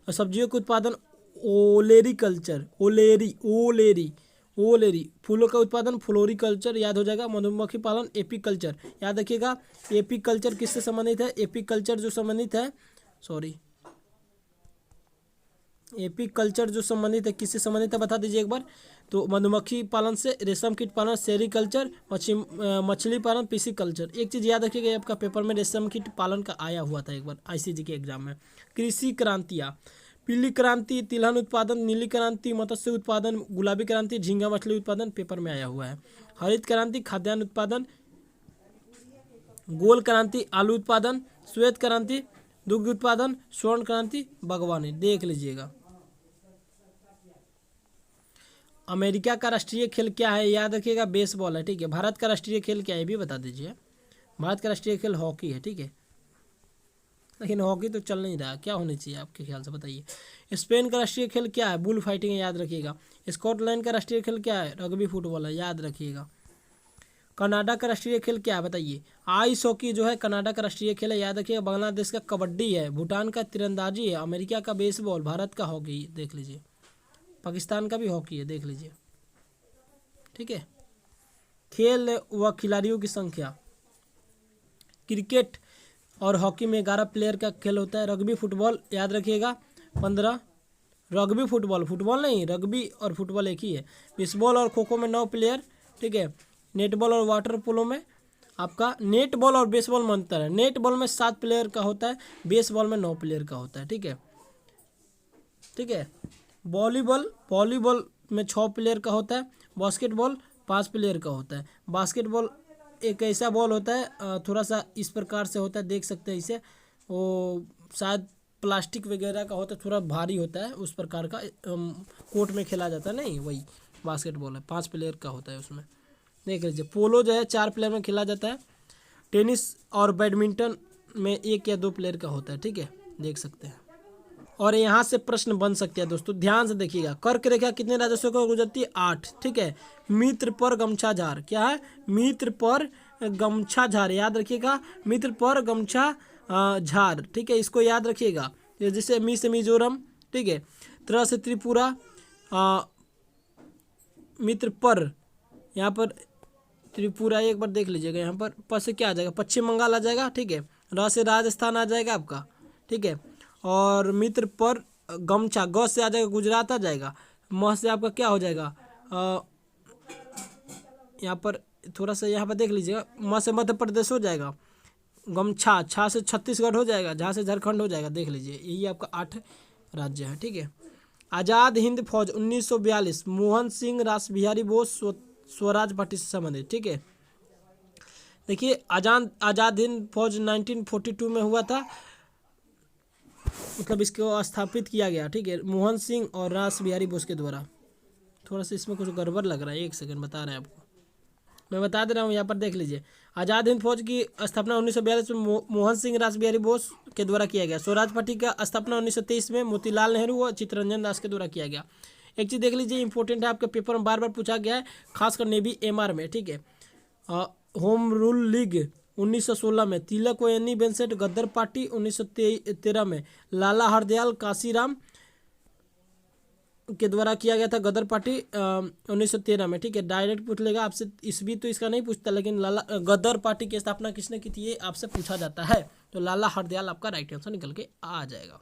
S1: सब्जियों के उत्पादन ओलेरीकल्चर, ओलेरी। फूलों का उत्पादन फ्लोरिकल्चर, याद हो जाएगा। मधुमक्खी पालन एपीकल्चर, याद रखिएगा। एपीकल्चर किससे संबंधित है? एपीकल्चर जो संबंधित है, एपीकल्चर जो संबंधित है किससे संबंधित है बता दीजिए एक बार? तो मधुमक्खी पालन से, रेशम कीट पालन सेरीकल्चर, मछली पालन पिसीकल्चर। एक चीज़ याद रखिएगा, आपका पेपर में रेशम कीट पालन का आया हुआ था एक बार आईसीजी के एग्जाम में। कृषि क्रांतियाँ, पीली क्रांति तिलहन उत्पादन, नीली क्रांति मत्स्य उत्पादन, गुलाबी क्रांति झींगा मछली उत्पादन, पेपर में आया हुआ है। हरित क्रांति खाद्यान्न उत्पादन, गोल क्रांति आलू उत्पादन, श्वेत क्रांति दुग्ध उत्पादन, स्वर्ण क्रांति बागवानी, देख लीजिएगा। अमेरिका का राष्ट्रीय खेल क्या है? याद रखिएगा, बेसबॉल है, ठीक है। भारत का राष्ट्रीय खेल क्या है भी बता दीजिए? भारत का राष्ट्रीय खेल हॉकी है, ठीक है, लेकिन हॉकी तो चल नहीं रहा, क्या होनी चाहिए आपके ख्याल से बताइए? स्पेन का राष्ट्रीय खेल क्या है? बुल फाइटिंग है, याद रखिएगा। स्कॉटलैंड का राष्ट्रीय खेल क्या है? रग्बी फुटबॉल है, याद रखिएगा। कनाडा का राष्ट्रीय खेल क्या है बताइए? आइस हॉकी जो है कनाडा का राष्ट्रीय खेल है, याद रखिएगा। बांग्लादेश का कबड्डी है, भूटान का तीरंदाजी है, अमेरिका का बेसबॉल, भारत का हॉकी, देख लीजिए। पाकिस्तान का भी हॉकी है, देख लीजिए, ठीक है। खेल व खिलाड़ियों की संख्या, क्रिकेट और हॉकी में 11 प्लेयर का खेल होता है। रग्बी फुटबॉल, याद रखिएगा 15। रग्बी फुटबॉल नहीं, रग्बी और फुटबॉल एक ही है। बेसबॉल और खो खो में 9 प्लेयर, ठीक है। नेटबॉल और वाटर पोलो में आपका, नेटबॉल और बेसबॉल में अंतर है। नेटबॉल में 7 प्लेयर का होता है, बेसबॉल में 9 प्लेयर का होता है, ठीक है, ठीक है। वॉलीबॉल में 6 प्लेयर का होता है। बास्केटबॉल 5 प्लेयर का होता है। बास्केटबॉल एक ऐसा बॉल होता है, थोड़ा सा इस प्रकार से होता है, देख सकते हैं इसे, वो शायद प्लास्टिक वगैरह का होता है, थोड़ा भारी होता है, उस प्रकार का कोर्ट में खेला जाता है, नहीं वही बास्केटबॉल है, 5 प्लेयर का होता है उसमें, देख लीजिए। पोलो जो है 4 प्लेयर में खेला जाता है। टेनिस और बैडमिंटन में 1 या 2 प्लेयर का होता है, ठीक है, देख सकते हैं। और यहाँ से प्रश्न बन सकते हैं दोस्तों, ध्यान से देखिएगा। कर्क रेखा कितने राजस्व को गुजरती है? 8, ठीक है। मित्र पर गमछा झार, क्या है? मित्र पर गमछा झार, याद रखिएगा, मित्र पर गमछा झार, ठीक है, इसको याद रखिएगा। जैसे मी से मिजोरम, ठीक है, त्र से त्रिपुरा, मित्र पर, यहाँ पर त्रिपुरा एक बार देख लीजिएगा, यहाँ पर प से क्या आ जाएगा? पश्चिम बंगाल आ जाएगा, ठीक है। र से राजस्थान आ जाएगा आपका, ठीक है। और मित्र पर गमछा, ग से आ जाएगा गुजरात आ जाएगा, म से आपका क्या हो जाएगा? यहाँ पर थोड़ा सा यहाँ पर देख लीजिएगा, म से मध्य प्रदेश हो जाएगा, गमछा, छा से छत्तीसगढ़ हो जाएगा, झा से झारखंड हो जाएगा, देख लीजिए, यही आपका 8 राज्य है, ठीक है। आज़ाद हिंद फौज 1942, मोहन सिंह रासबिहारी बोस स्वराज पार्टी से संबंधित, ठीक है। देखिए आज़ाद हिंद फौज 1942 में हुआ था, मतलब इसको स्थापित किया गया, ठीक है, मोहन सिंह और रासबिहारी बोस के द्वारा। थोड़ा सा इसमें कुछ गड़बड़ लग रहा है, एक सेकंड बता रहे हैं आपको, मैं बता दे रहा हूँ, यहाँ पर देख लीजिए। आज़ाद हिंद फौज की स्थापना 1942 में मोहन सिंह रासबिहारी बोस के द्वारा किया गया। स्वराज पार्टी का स्थापना 1923 में मोतीलाल नेहरू और चित्तरंजन दास के द्वारा किया गया। एक चीज़ देख लीजिए, इंपॉर्टेंट है, आपके पेपर में बार बार पूछा गया है, खासकर नेवी एमआर में, ठीक है। होम रूल लीग 1916 में तिलक व एनी बेसेंट, गद्दर पार्टी 1913 में लाला हरदयाल काशीराम के द्वारा किया गया था, गदर पार्टी 1913 में, ठीक है। डायरेक्ट पूछ लेगा आपसे, ईस्वी तो इसका नहीं पूछता, लेकिन लाला गदर पार्टी की स्थापना किसने की थी ये आपसे पूछा जाता है, तो लाला हरदयाल आपका राइट आंसर निकल के आ जाएगा।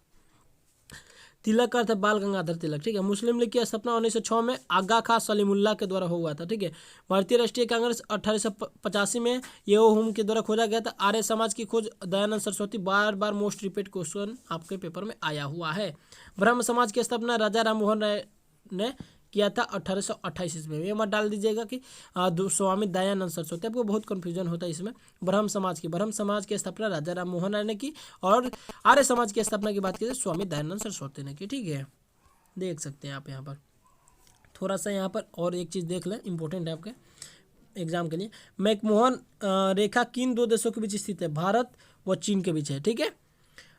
S1: तिलक का अर्थ है बाल गंगाधर तिलक, ठीक है। मुस्लिम लीग की स्थापना 1906 में आगा खां सलीमुल्लाह के द्वारा हुआ था, ठीक है। भारतीय राष्ट्रीय कांग्रेस 1885 में येओ हुम के द्वारा खोजा गया था। आर्य समाज की खोज दयानंद सरस्वती, बार बार मोस्ट रिपीट क्वेश्चन आपके पेपर में आया हुआ है। ब्रह्म समाज की स्थापना राजा राम मोहन राय ने किया था 1828 ईस्वी में। ये मत डाल दीजिएगा कि स्वामी दयानंद सरस्वती, आपको बहुत कंफ्यूजन होता है इसमें। ब्रह्म समाज की स्थापना राजा राम मोहन राय ने की, और आर्य समाज की स्थापना की बात की स्वामी दयानंद सरस्वती ने की, ठीक है, देख सकते हैं आप यहाँ पर। थोड़ा सा यहाँ पर और एक चीज़ देख लें, इंपॉर्टेंट है आपके एग्जाम के लिए। मैकमोहन रेखा किन 2 देशों के बीच स्थित है? भारत व चीन के बीच है, ठीक है।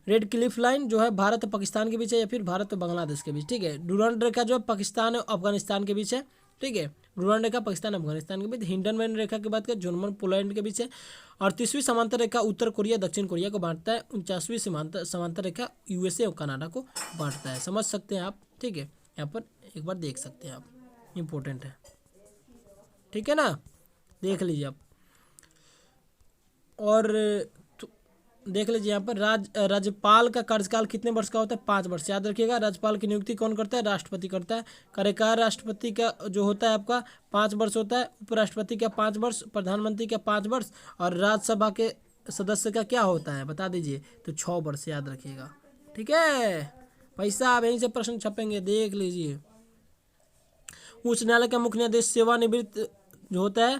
S1: रेड क्लिफ लाइन जो है भारत और पाकिस्तान के बीच है, या फिर भारत और बांग्लादेश के बीच, ठीक है। डूरांड रेखा जो है पाकिस्तान और अफगानिस्तान के बीच है, ठीक है। डूरांड रेखा पाकिस्तान अफगानिस्तान के बीच। हिंडनबर्ग रेखा की बात करें जर्मन पोलैंड के बीच है। 38वीं समांतर रेखा उत्तर कोरिया दक्षिण कोरिया को बांटता है। 49वीं समांतर रेखा यूएसए और कनाडा को बांटता है, समझ सकते हैं आप, ठीक है। यहाँ पर एक बार देख सकते हैं आप, इम्पोर्टेंट है, ठीक है ना, देख लीजिए आप। और देख लीजिए यहाँ पर राज्यपाल का कार्यकाल कितने वर्ष का होता है? 5 वर्ष, याद रखिएगा। राज्यपाल की नियुक्ति कौन करता है? राष्ट्रपति करता है। कार्यकाल राष्ट्रपति का जो होता है आपका 5 वर्ष होता है। उपराष्ट्रपति का 5 वर्ष, प्रधानमंत्री का 5 वर्ष, और राज्यसभा के सदस्य का क्या होता है बता दीजिए, तो 6 वर्ष, याद रखिएगा, ठीक है भाई साहब। यहीं से प्रश्न छपेंगे, देख लीजिए। उच्च न्यायालय का मुख्य न्यायाधीश सेवानिवृत्त जो होता है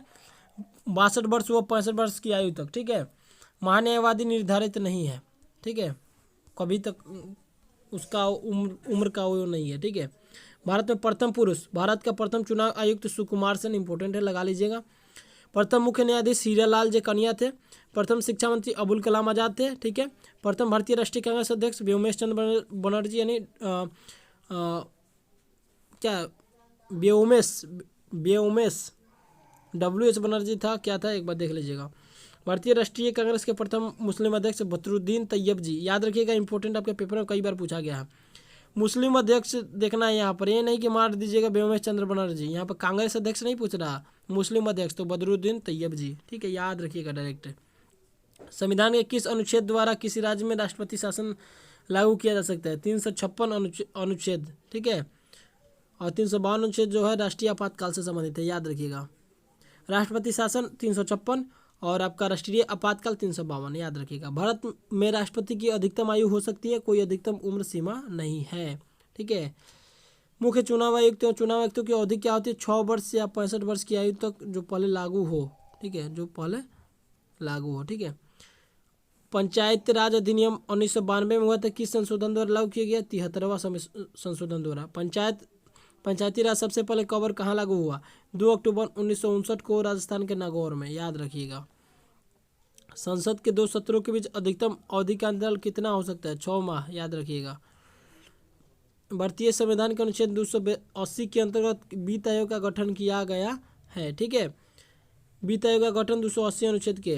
S1: 62 वर्ष व 65 वर्ष की आयु तक, ठीक है। महान्यायवादी निर्धारित नहीं है, ठीक है, कभी तक उसका उम्र का वो नहीं है, ठीक है। भारत में प्रथम पुरुष, भारत का प्रथम चुनाव आयुक्त सुकुमार सेन, इंपॉर्टेंट है, लगा लीजिएगा। प्रथम मुख्य न्यायाधीश हीरालाल जे कनिया थे। प्रथम शिक्षा मंत्री अबुल कलाम आजाद थे, ठीक है। प्रथम भारतीय राष्ट्रीय कांग्रेस अध्यक्ष व्योमेश चंद्र बनर्जी, यानी क्या व्योमेश WH बनर्जी था, क्या था एक बार देख लीजिएगा। भारतीय राष्ट्रीय कांग्रेस के प्रथम मुस्लिम अध्यक्ष बदरुद्दीन तैयब जी, याद रखिएगा, इंपॉर्टेंट आपके पेपर में कई बार पूछा गया है। मुस्लिम अध्यक्ष देखना है यहाँ पर, ये नहीं कि मार दीजिएगा व्योमेश चंद्र बनर्जी, यहाँ पर कांग्रेस अध्यक्ष नहीं पूछ रहा, मुस्लिम अध्यक्ष तो बदरुद्दीन तैयब जी, ठीक है, याद रखिएगा डायरेक्ट। संविधान के किस अनुच्छेद द्वारा किसी राज्य में राष्ट्रपति शासन लागू किया जा सकता है? 356 अनुच्छेद, ठीक है, और 352 अनुच्छेद जो है राष्ट्रीय आपातकाल से संबंधित है, याद रखिएगा। राष्ट्रपति शासन 356 और आपका राष्ट्रीय आपातकाल 352, याद रखिएगा। भारत में राष्ट्रपति की अधिकतम आयु हो सकती है, कोई अधिकतम उम्र सीमा नहीं है, ठीक है। मुख्य चुनाव आयुक्त और चुनाव आयुक्तों की अवधि क्या होती है? 6 वर्ष या 65 वर्ष की आयु तक जो पहले लागू हो, ठीक है, जो पहले लागू हो, ठीक है। पंचायत राज अधिनियम 1992 में हुआ था, किस संशोधन द्वारा लागू किया गया? 73वां संशोधन द्वारा। पंचायती राज सबसे पहले कब और कहाँ लागू हुआ? 2 अक्टूबर 1959 को राजस्थान के नागौर में, याद रखिएगा। संसद के 2 सत्रों के बीच अधिकतम अवधि का अंतराल कितना हो सकता है? 6 माह, याद रखिएगा। भारतीय संविधान के अनुच्छेद 280 के अंतर्गत वित्त आयोग का गठन किया गया है, ठीक है। वित्त आयोग का गठन 280 अनुच्छेद के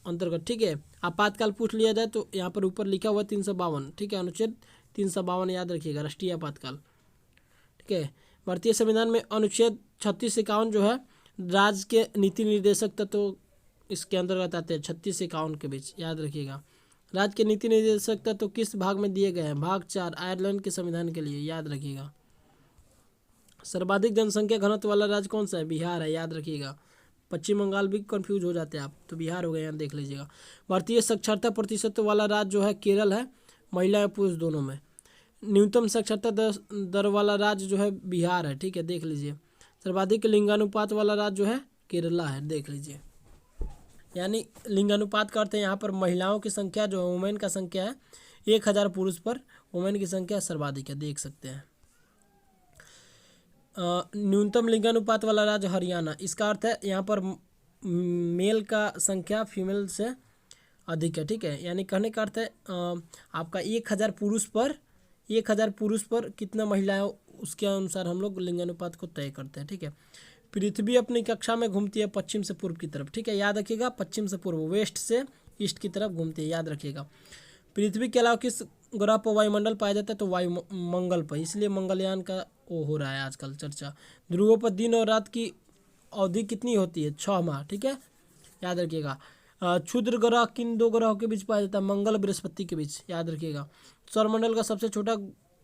S1: अंतर्गत, ठीक है। आपातकाल पूछ लिया जाए तो यहाँ पर ऊपर लिखा हुआ 352, ठीक है, अनुच्छेद 352 याद रखिएगा, राष्ट्रीय आपातकाल, ठीक है। भारतीय संविधान में अनुच्छेद 36-51 जो है राज्य के नीति निर्देशक तत्व इसके अंतर्गत आते हैं, 36-51 के बीच, याद रखिएगा। राज्य के नीति निर्देशक तत्व किस भाग में दिए गए हैं? भाग 4, आयरलैंड के संविधान के लिए, याद रखिएगा। सर्वाधिक जनसंख्या घनत्व वाला राज्य कौन सा है? बिहार है, याद रखिएगा। पश्चिम बंगाल भी कंफ्यूज हो जाते हैं आप, तो बिहार हो गए, यहाँ देख लीजिएगा। भारतीय साक्षरता प्रतिशत वाला राज्य जो है केरल है, महिला और पुरुष दोनों में। न्यूनतम साक्षरता दर वाला राज्य जो है बिहार है, ठीक है, देख लीजिए। सर्वाधिक लिंगानुपात वाला राज्य जो है केरला है, देख लीजिए। यानी लिंगानुपात का अर्थ है यहाँ पर महिलाओं की संख्या जो है, वुमेन का संख्या है 1000 पुरुष पर, वुमेन की संख्या सर्वाधिक है, देख सकते हैं। न्यूनतम लिंगानुपात वाला राज्य हरियाणा, इसका अर्थ है यहाँ पर मेल का संख्या फीमेल से अधिक है, ठीक है। यानी कहने का अर्थ है आपका 1000 पुरुष पर कितना महिला है, उसके अनुसार हम लोग लिंगानुपात को तय करते हैं, ठीक है। पृथ्वी अपनी कक्षा में घूमती है पश्चिम से पूर्व की तरफ, ठीक है, याद रखिएगा। पश्चिम से पूर्व, वेस्ट से ईस्ट की तरफ घूमती है, याद रखिएगा। पृथ्वी के अलावा किस ग्रह पर वायुमंडल पाया जाता है? तो मंगल पर, इसलिए मंगलयान का वो हो रहा है आजकल चर्चा। ध्रुवों पर दिन और रात की अवधि कितनी होती है? 6 माह, ठीक है, याद रखिएगा। क्षुद्र ग्रह किन 2 ग्रहों के बीच पाया जाता है? मंगल बृहस्पति के बीच, याद रखिएगा। सौरमंडल का सबसे छोटा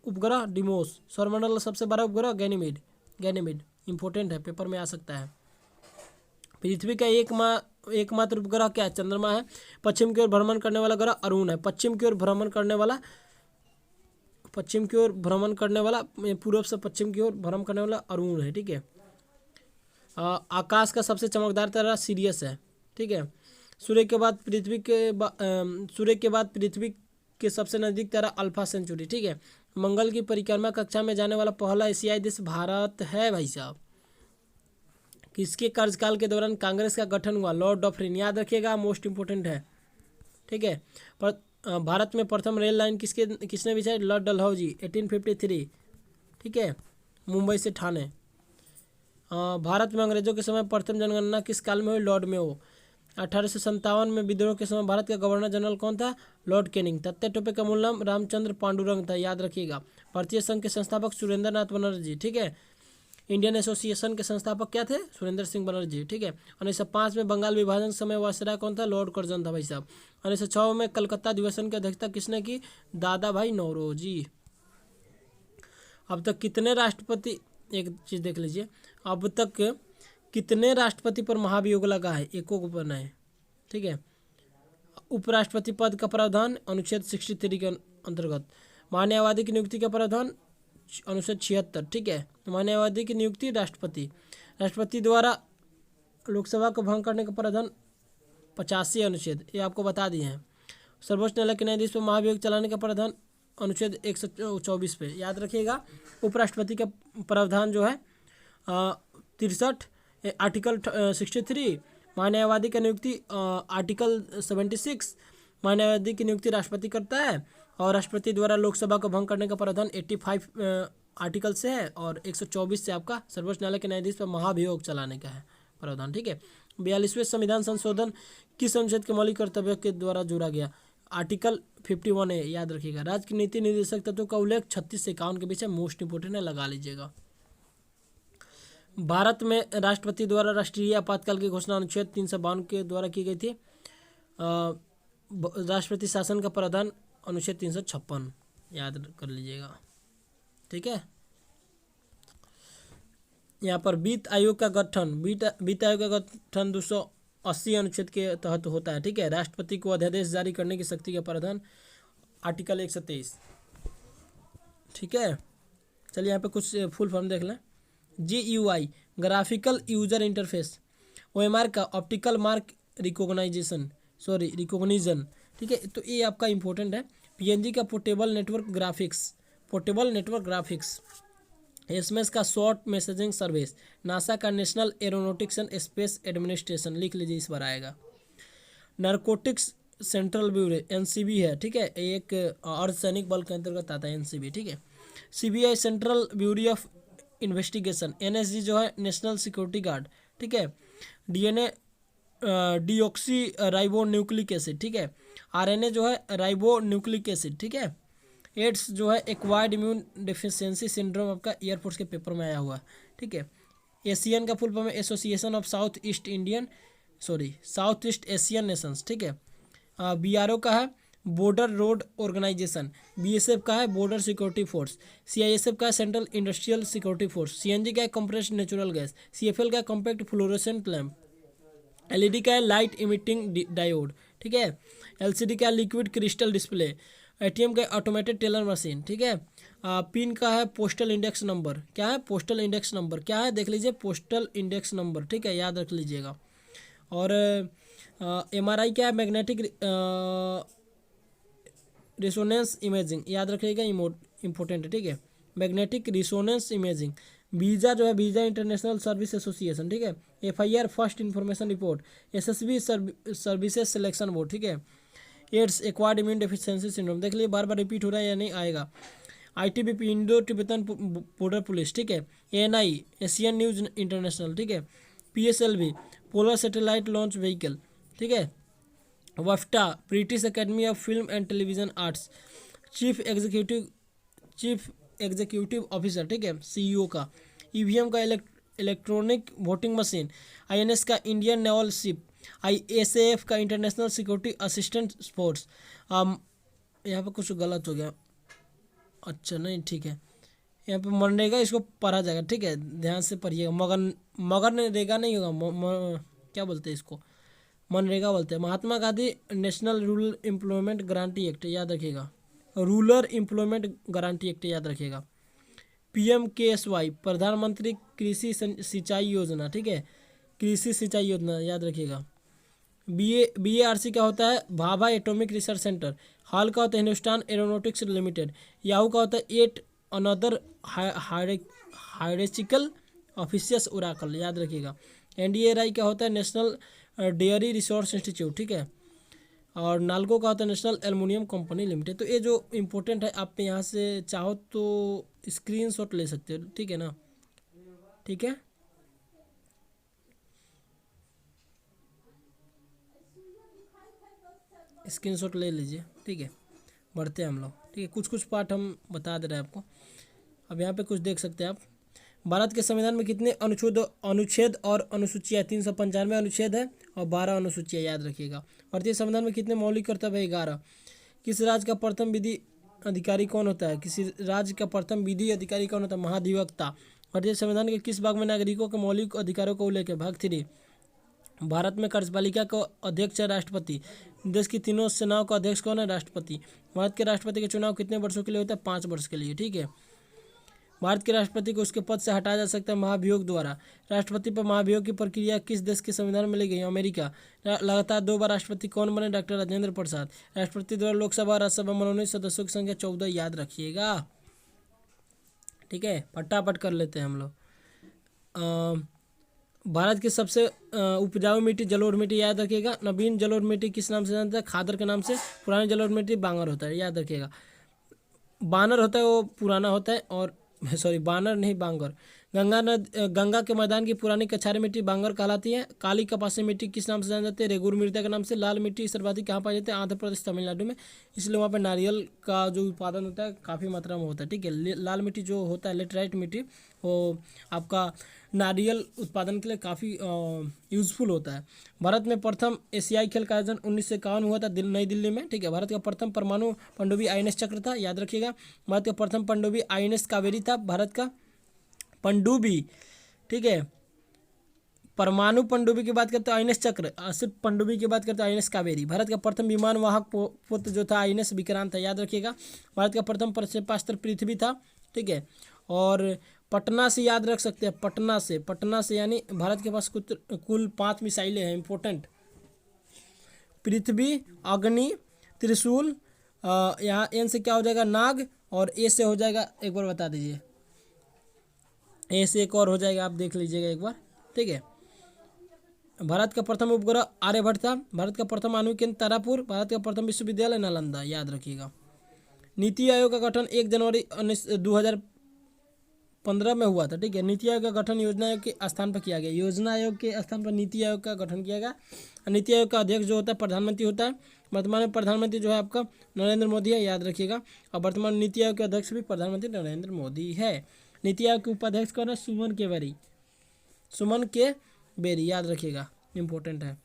S1: उपग्रह डिमोस, सौरमंडल का सबसे बड़ा उपग्रह गैनीमेड, इंपॉर्टेंट है, पेपर में आ सकता है। पृथ्वी का एकमात्र उपग्रह क्या है? चंद्रमा है। पश्चिम की ओर भ्रमण करने वाला ग्रह अरुण है। पश्चिम की ओर भ्रमण करने वाला पूर्व से पश्चिम की ओर भ्रमण करने वाला अरुण है, ठीक है। आकाश का सबसे चमकदार तारा सीरियस है, ठीक है। सूर्य के बाद पृथ्वी के सबसे नजदीक तारा अल्फा सेंचुरी, ठीक है। मंगल की परिक्रमा कक्षा में जाने वाला पहला एशियाई देश भारत है, भाई साहब। किसके कार्यकाल के दौरान कांग्रेस का गठन हुआ? लॉर्ड डॉफ्रिन, याद रखिएगा, मोस्ट इंपोर्टेंट है, ठीक है। पर भारत में प्रथम रेल लाइन किसने बिछाई? लॉर्ड डलहौजी, 1853, ठीक है, मुंबई से ठाणे। भारत में अंग्रेजों के समय प्रथम जनगणना किस काल में हुई? Lord Mayo. 1857 में विद्रोह के समय भारत का गवर्नर जनरल कौन था? Lord Canning. तत्ते टोपे का मूल नाम रामचंद्र पांडुरंग था, याद रखिएगा। भारतीय संघ के संस्थापक सुरेंद्र नाथ बनर्जी, ठीक है। इंडियन एसोसिएशन के संस्थापक क्या थे? सुरेंद्र सिंह बनर्जी, ठीक है। 1905 में बंगाल विभाजन के समय वायसराय कौन था? लॉर्ड कर्जन था, भाई साहब। 1906 में कलकत्ता अधिवेशन की अध्यक्षता किसने की? दादा भाई नौरोजी। अब तक कितने राष्ट्रपति, एक चीज देख लीजिए, अब तक कितने राष्ट्रपति पर महाभियोग लगा है? एको को बना है, ठीक है। उपराष्ट्रपति पद का प्रावधान अनुच्छेद 63 के अंतर्गत। महान्यायवादी की नियुक्ति का प्रावधान अनुच्छेद 76, ठीक है। तो महान्यायवादी की नियुक्ति राष्ट्रपति द्वारा लोकसभा को भंग करने का प्रावधान 85 अनुच्छेद, ये आपको बता दिए हैं। सर्वोच्च न्यायालय के न्यायाधीश पर महाभियोग चलाने का प्रावधान अनुच्छेद 124 पे, याद रखिएगा। उपराष्ट्रपति का प्रावधान जो है 63, आर्टिकल 63। महान्यायवादी की नियुक्ति आर्टिकल 76। महान्यायवादी की नियुक्ति राष्ट्रपति करता है, और राष्ट्रपति द्वारा लोकसभा को भंग करने का प्रावधान 85 आर्टिकल से है, और 124 से आपका सर्वोच्च न्यायालय के न्यायाधीश पर महाभियोग चलाने का है प्रावधान, ठीक है। 42वें संविधान संशोधन किस अनुच्छेद के मौलिक कर्तव्य के द्वारा जोड़ा गया? आर्टिकल 51 है, याद रखिएगा। राज्य की नीति निर्देशक तत्वों का उल्लेख 36 से 51 के बीच है, मोस्ट इंपोर्टेंट है, लगा लीजिएगा। भारत में राष्ट्रपति द्वारा राष्ट्रीय आपातकाल की घोषणा अनुच्छेद 352 के द्वारा की गई थी। राष्ट्रपति शासन का प्रावधान अनुच्छेद 356, याद कर लीजिएगा, ठीक है। यहाँ पर वित्त आयोग का गठन 280 अनुच्छेद के तहत होता है, ठीक है। राष्ट्रपति को अध्यादेश जारी करने की शक्ति का प्रावधान आर्टिकल 123, ठीक है। चलिए यहाँ पे कुछ फुल फॉर्म देख लें। GUI graphical user interface, OMR का ऑप्टिकल मार्क रिकॉग्निशन, ठीक है, तो ये आपका इंपॉर्टेंट है। PNG का पोर्टेबल नेटवर्क ग्राफिक्स, SMS का शॉर्ट मैसेजिंग सर्विस, नासा का national aeronautics and space administration, लिख लीजिए इस बार आएगा। नारकोटिक्स सेंट्रल ब्यूरो NCB है, ठीक है, एक अर्धसैनिक बल के अंतर्गत आता है NCB, ठीक है। CBI central bureau of investigation, NSG जो है नेशनल सिक्योरिटी गार्ड, ठीक है। DNA deoxy ribo nucleic acid, ठीक है। RNA जो है राइबो न्यूक्लिक एसिड, ठीक है। एड्स जो है एक्वायर्ड इम्यून डिफिशियंसी सिंड्रोम, आपका एयरफोर्स के पेपर में आया हुआ, ठीक है। ASEAN का फुल फॉर्म है association of south east Asian Nations, ठीक है। BRO का है बॉर्डर रोड ऑर्गेनाइजेशन, BSF का है बॉर्डर सिक्योरिटी फोर्स, CISF का है central industrial security force, CNG का है कंप्रेस्ड नेचुरल गैस, CFL का है कॉम्पैक्ट फ्लोरोसेंट लैम्प, LED का है लाइट इमिटिंग डायोड, ठीक है। LCD का है लिक्विड क्रिस्टल डिस्प्ले, ATM का है ऑटोमेटेड टेलर मशीन, ठीक है। पिन का है पोस्टल इंडेक्स नंबर, क्या है पोस्टल इंडेक्स नंबर, क्या है देख लीजिए पोस्टल इंडेक्स नंबर, ठीक है, याद रख लीजिएगा। और MRI क्या है मैग्नेटिक रिसोनेंस इमेजिंग, याद रखिएगा, इम्पोर्टेंट है, ठीक है, मैग्नेटिक रिसोनेंस इमेजिंग। वीज़ा जो है वीज़ा इंटरनेशनल सर्विस एसोसिएशन, ठीक है। FIR first information report, SSB services selection board, ठीक है। Ads acquired immune deficiency syndrome, देख लीजिए बार बार रिपीट हो रहा है या नहीं, आएगा। ITBP Indo Tibetan border police, ठीक है। ANI एशियन न्यूज इंटरनेशनल, ठीक है। PSLV polar satellite launch vehicle, ठीक है। WAFTA British academy of film and television arts, chief executive officer, ठीक है, CEO का। EVM का इलेक्ट्रॉनिक वोटिंग मशीन, INS का इंडियन नेवल शिप, ISAF का इंटरनेशनल सिक्योरिटी असिस्टेंट फोर्स। यहाँ पे कुछ गलत हो गया, अच्छा नहीं, ठीक है, यहाँ पे मनरेगा इसको पढ़ा जाएगा, ठीक है, ध्यान से पढ़िएगा। मगनरेगा नहीं होगा, क्या बोलते हैं इसको, मनरेगा बोलते हैं। Mahatma Gandhi national rural employment guarantee act, याद रखिएगा, रूरल एम्प्लॉयमेंट गारंटी एक्ट, याद रखिएगा। PMKSY प्रधानमंत्री कृषि सिंचाई योजना, ठीक है, कृषि सिंचाई योजना, याद रखिएगा। BARC का होता है भाभा एटॉमिक रिसर्च सेंटर, हाल का होता है हिंदुस्तान एरोनॉटिक्स लिमिटेड, याहू का होता है एट अनदर हायरेचिकल ऑफिसियस ओराकल, याद रखिएगा। NDRI का होता है नेशनल डेयरी रिसोर्स इंस्टीट्यूट, ठीक है। और नाल्को का होता है नेशनल एल्युमिनियम कंपनी लिमिटेड। तो ये जो इम्पोर्टेंट है आप यहाँ से चाहो तो स्क्रीनशॉट ले सकते हो, ठीक है ना, ठीक है। स्क्रीनशॉट ले लीजिए, ठीक है, बढ़ते हैं हम लोग, ठीक है, कुछ पार्ट हम बता दे रहे हैं आपको। अब यहाँ पे कुछ देख सकते हैं आप। भारत के संविधान में कितने अनुच्छेद और अनुसूचियाँ, 395 अनुच्छेद है और 12 अनुसूचियाँ, याद रखिएगा। भारतीय संविधान में कितने मौलिक कर्तव्य है, 11। किस राज्य का प्रथम विधि अधिकारी कौन होता है, किसी राज्य का प्रथम विधि अधिकारी कौन होता है, महाधिवक्ता। भारतीय संविधान के किस भाग में नागरिकों के मौलिक अधिकारों को उल्लेख है, भाग 3। भारत में कार्यपालिका का अध्यक्ष है राष्ट्रपति। देश की तीनों सेनाओं का अध्यक्ष कौन है, राष्ट्रपति। भारत के राष्ट्रपति के चुनाव कितने वर्षों के लिए होता है, 5 वर्ष के लिए, ठीक है। भारत के राष्ट्रपति को उसके पद से हटाया जा सकता है महाभियोग द्वारा। राष्ट्रपति पर महाभियोग की प्रक्रिया किस देश के संविधान में ली गई, अमेरिका। लगातार 2 बार राष्ट्रपति कौन बने, डॉक्टर राजेंद्र प्रसाद। राष्ट्रपति द्वारा लोकसभा और राज्यसभा मनोनीत सदस्यों की संख्या 14, याद रखिएगा, ठीक है। फटाफट कर लेते हैं हम लोग। भारत की सबसे उपजाऊ मिट्टी जलोढ़ मिट्टी, याद रखिएगा। नवीन जलोढ़ मिट्टी किस नाम से जानता है, खादर के नाम से। पुरानी जलोढ़ मिट्टी बांगर होता है, याद रखिएगा। बानर होता है वो पुराना होता है, और बानर नहीं बांगर। गंगा के मैदान की पुरानी कछारी मिट्टी बांगर कहलाती है। काली कपासी मिट्टी किस नाम से जानी जाती है, रेगुर मृदा के नाम से। लाल मिट्टी सर्वाधिक कहाँ पाई जाती है, आंध्र प्रदेश तमिलनाडु में, इसलिए वहाँ पे नारियल का जो उत्पादन होता है काफ़ी मात्रा में होता है, ठीक है। लाल मिट्टी जो होता है लेटराइट मिट्टी, वो आपका नारियल उत्पादन के लिए काफ़ी यूज़फुल होता है। भारत में प्रथम एशियाई खेल का आयोजन 1951 हुआ था नई दिल्ली में, ठीक है। भारत का प्रथम परमाणु पनडुब्बी INS चक्र था, याद रखिएगा। भारत का प्रथम पनडुब्बी INS कावेरी था, भारत का पनडुब्बी, ठीक है। परमाणु पनडुब्बी की बात करते हैं INS चक्र, सिर्फ पनडुब्बी की बात करते हैं INS कावेरी। भारत का प्रथम विमान वाहक पुत्र जो था INS विक्रांत था, याद रखिएगा। भारत का प्रथम प्रक्षेपास्त्र पृथ्वी था, ठीक है। और पटना से याद रख सकते हैं, पटना से यानी भारत के पास कुल 5 मिसाइलें हैं इंपॉर्टेंट। पृथ्वी, अग्नि, त्रिशूल, यहाँ एन से क्या हो जाएगा नाग, और ए से हो जाएगा, एक बार बता दीजिए, ए से एक और हो जाएगा, आप देख लीजिएगा एक बार, ठीक है। भारत का प्रथम उपग्रह आर्यभट्ट था। भारत का प्रथम आणविक केंद्र तारापुर। भारत का प्रथम विश्वविद्यालय नालंदा, याद रखिएगा। नीति आयोग का गठन 1 जनवरी 2015 में हुआ था, ठीक है। नीति आयोग का गठन योजना आयोग के स्थान पर किया गया, योजना आयोग के स्थान पर नीति आयोग का गठन किया गया। नीति आयोग का अध्यक्ष जो होता है प्रधानमंत्री होता है। वर्तमान में प्रधानमंत्री जो है आपका नरेंद्र मोदी है, याद रखिएगा। और वर्तमान नीति आयोग के अध्यक्ष भी प्रधानमंत्री नरेंद्र मोदी है। नीति आयोग के उपाध्यक्ष कौन है? सुमन के बेरी, याद रखिएगा, इंपॉर्टेंट है।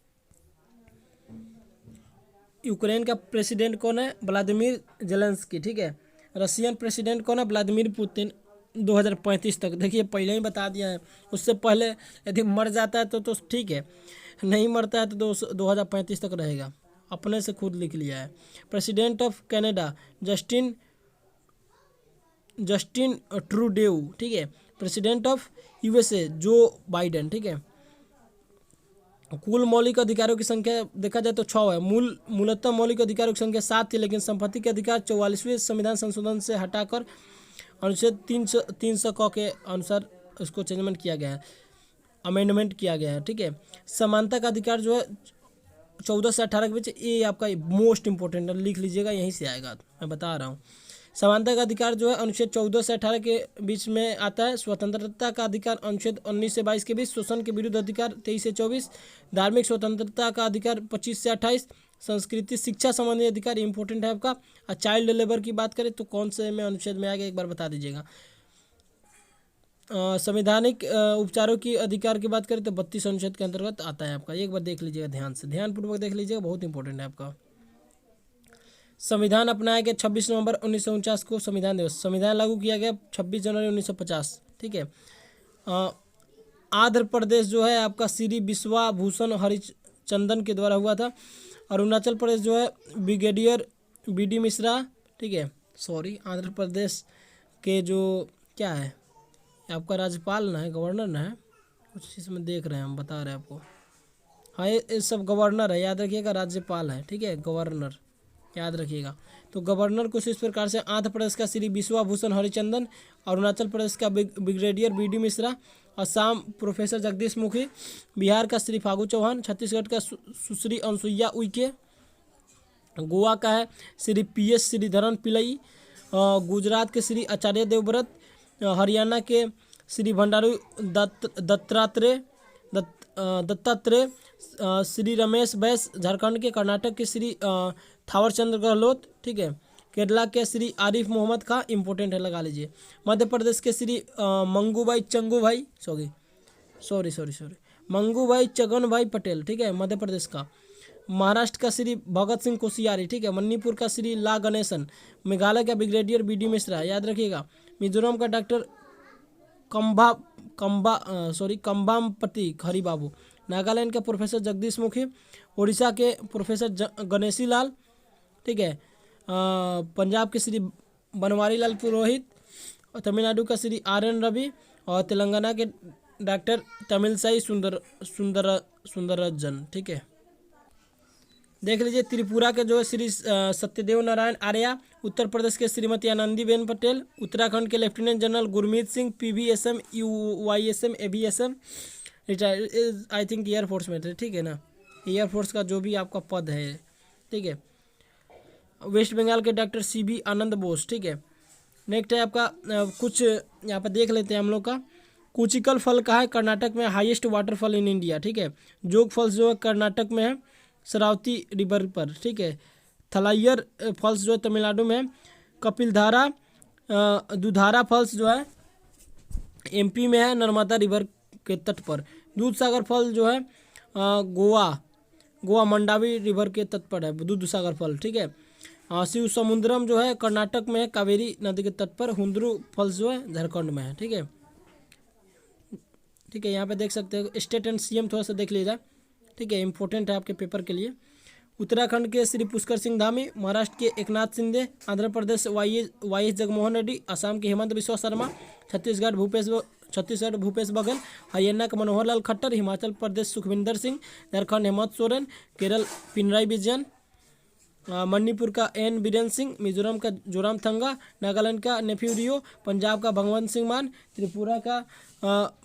S1: यूक्रेन का प्रेसिडेंट कौन है? व्लादिमीर जेलेंस्की, ठीक है। रशियन प्रेसिडेंट कौन है? व्लादिमीर पुतिन, 2035 तक। देखिए पहले ही बता दिया है, उससे पहले यदि मर जाता है तो ठीक है, नहीं मरता है तो 2035 तक रहेगा, अपने से खुद लिख लिया है। प्रेसिडेंट ऑफ कनाडा जस्टिन ट्रूडेऊ, ठीक है। President of USA Joe Biden, ठीक है। कुल मौलिक अधिकारों की संख्या देखा जाए तो 6 है। मूलतः मौलिक अधिकारों की संख्या 7 थी, लेकिन संपत्ति के अधिकार 44वें संविधान संशोधन से हटाकर अनुच्छेद 300 क के अनुसार उसको चेंजमेंट किया गया है, अमेंडमेंट किया गया है, ठीक है। समानता का अधिकार जो है 14 से 18 के बीच, ये आपका मोस्ट इंपॉर्टेंट है, लिख लीजिएगा, यहीं से आएगा, मैं बता रहा हूँ। समानता का अधिकार जो है अनुच्छेद 14 से 18 के बीच में आता है। स्वतंत्रता का अधिकार अनुच्छेद 19 से 22 के बीच। शोषण के विरुद्ध अधिकार 23 से 24। धार्मिक स्वतंत्रता का अधिकार 25 से 28। संस्कृति शिक्षा संबंधी अधिकार इंपॉर्टेंट है आपका। और चाइल्ड लेबर की बात करें तो कौन से में अनुच्छेद में आ गया, एक बार बता दीजिएगा। संवैधानिक उपचारों की अधिकार की बात करें तो 32 अनुच्छेद के अंतर्गत आता है आपका, एक बार देख लीजिएगा, ध्यानपूर्वक देख लीजिएगा, बहुत इंपॉर्टेंट है आपका। संविधान अपनाया गया 26 नवंबर 1949 को, संविधान दिवस। संविधान लागू किया गया 26 जनवरी 1950, ठीक है। आंध्र प्रदेश जो है आपका श्री विश्वाभूषण हरिचंदन के द्वारा हुआ था। अरुणाचल प्रदेश जो है ब्रिगेडियर BD मिश्रा, ठीक है। आंध्र प्रदेश के जो क्या है आपका राज्यपाल ना है, गवर्नर ना है, कुछ इसमें देख रहे हैं हम, बता रहे हैं आपको। हाँ ये सब गवर्नर है, याद रखिएगा, राज्यपाल है, ठीक है, गवर्नर याद रखिएगा। तो गवर्नर कुछ इस प्रकार से आंध्र प्रदेश का श्री विश्वाभूषण हरिचंदन, अरुणाचल प्रदेश का brigadier BD Mishra, Assam professor Jagdish Mukhi, Bihar का श्री फागू चौहान, छत्तीसगढ़ का सुश्री अनसुईया उइके, गोवा का है श्री PS श्रीधरन पिल्लई, गुजरात के श्री आचार्य देवव्रत, हरियाणा के श्री भंडारू दत्तात्रेय, श्री रमेश बैस, झारखंड के, कर्नाटक के श्री थावर चंद्र गहलोत, ठीक है। केरला के श्री आरिफ मोहम्मद खां, इंपॉर्टेंट है, लगा लीजिए। मध्य प्रदेश के श्री मंगूभाई चगनभाई पटेल, ठीक है, मध्य प्रदेश का। महाराष्ट्र का श्री भगत सिंह कोश्यारी, ठीक है। मणिपुर का श्री ला गणेशन, मेघालय का ब्रिगेडियर BD मिश्रा, याद रखिएगा। मिजोरम का डॉक्टर कंबामपति हरि बाबू, नागालैंड का प्रोफेसर जगदीश मुखी, उड़ीसा के प्रोफेसर गणेशी लाल, ठीक है। पंजाब के श्री बनवारी लाल पुरोहित, और तमिलनाडु का श्री RN रवि, और तेलंगाना के डॉक्टर तमिलसाई सुंदरराजन, ठीक है। देख लीजिए त्रिपुरा के जो है श्री सत्यदेव नारायण आर्या, उत्तर प्रदेश के श्रीमती आनंदीबेन पटेल, उत्तराखंड के lieutenant general Gurmeet Singh PVSM UYSM ABSM retired, I think air force में थे, ठीक है ना, एयरफोर्स का जो भी आपका पद है, ठीक है। वेस्ट बंगाल के डॉक्टर CB आनंद बोस, ठीक है। नेक्स्ट है आपका कुछ यहाँ पर देख लेते हैं हम लोग का। कुचिकल फल कहाँ है? कर्नाटक में, हाईएस्ट वाटरफॉल इन इंडिया, ठीक है। जोग फॉल्स जो है कर्नाटक में है, शरावती रिवर पर, ठीक है। थलाइयर फॉल्स जो है तमिलनाडु में है। कपिलधारा दुधारा फॉल्स जो है MP में है, नर्मदा रिवर के तट पर। दूध सागर फॉल जो है गोवा मंडावी रिवर के तट पर है, दूध सागर फॉल, ठीक है। शिव समुद्रम जो है कर्नाटक में है, कावेरी नदी के तट पर। हुंद्रू फॉल्स जो है झारखंड में है, ठीक है, ठीक है। यहाँ पे देख सकते हो स्टेट एंड CM, थोड़ा सा देख लीजिए, ठीक है, इंपॉर्टेंट है आपके पेपर के लिए। उत्तराखंड के श्री पुष्कर सिंह धामी, महाराष्ट्र के एकनाथ शिंदे, आंध्र प्रदेश वाई एस जगनमोहन रेड्डी, असम के हेमंत बिस्वा शर्मा, छत्तीसगढ़ भूपेश बघेल, हरियाणा का मनोहर लाल खट्टर, हिमाचल प्रदेश सुखविंदर सिंह, झारखंड हेमंत सोरेन, केरल पिनराई विजयन, मणिपुर का एन बीरेन्द्र सिंह, मिजोरम का जोरामथंगा, नागालैंड का नेफ्यू रियो, पंजाब का भगवंत सिंह मान, त्रिपुरा का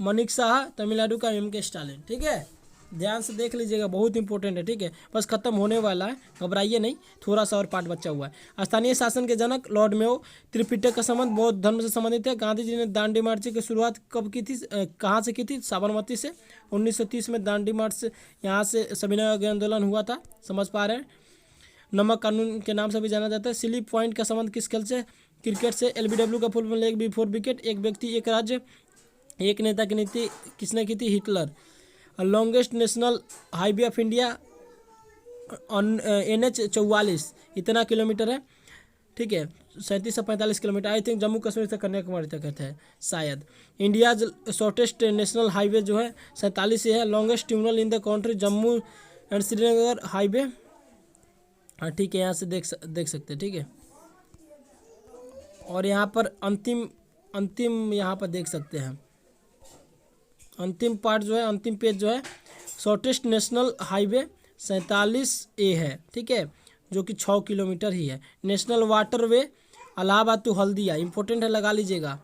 S1: मनिक शाह, तमिलनाडु का एम के स्टालिन। ठीक है, ध्यान से देख लीजिएगा, बहुत इंपॉर्टेंट है। ठीक है, बस खत्म होने वाला है, घबराइए नहीं, थोड़ा सा और पार्ट बचा हुआ है। स्थानीय शासन के जनक लॉर्ड मेयो, त्रिपिटक का संबंध बौद्ध धर्म से संबंधित है। गांधी जी ने दांडी मार्च की शुरुआत कब की थी, कहाँ से की थी? साबरमती से। 1930 में दांडी मार्च यहाँ से सविनय आंदोलन हुआ था, समझ पा रहे हैं। नमक कानून के नाम से भी जाना जाता है। स्लिप पॉइंट का संबंध किस खेल से? क्रिकेट से। LBW का full form leg before wicket. एक व्यक्ति एक राज्य एक नेता की नीति किसने की थी? Hitler. Longest national highway of India NH 44 इतना किलोमीटर है। ठीक है, 3745 kilometre. I think Jammu Kashmir से कन्याकुमारी तक है शायद। इंडिया शॉर्टेस्ट नेशनल हाईवे जो है 47 है। Longest tunnel in the country Jammu and Srinagar highway. हाँ ठीक है, यहाँ से देख सकते हैं। ठीक है, और यहाँ पर अंतिम यहाँ पर देख सकते हैं, अंतिम पार्ट जो है, अंतिम पेज जो है, शॉर्टेस्ट नेशनल हाईवे 47A है। ठीक है, जो कि 6 किलोमीटर ही है। National waterway Allahabad to Haldia, important है, लगा लीजिएगा।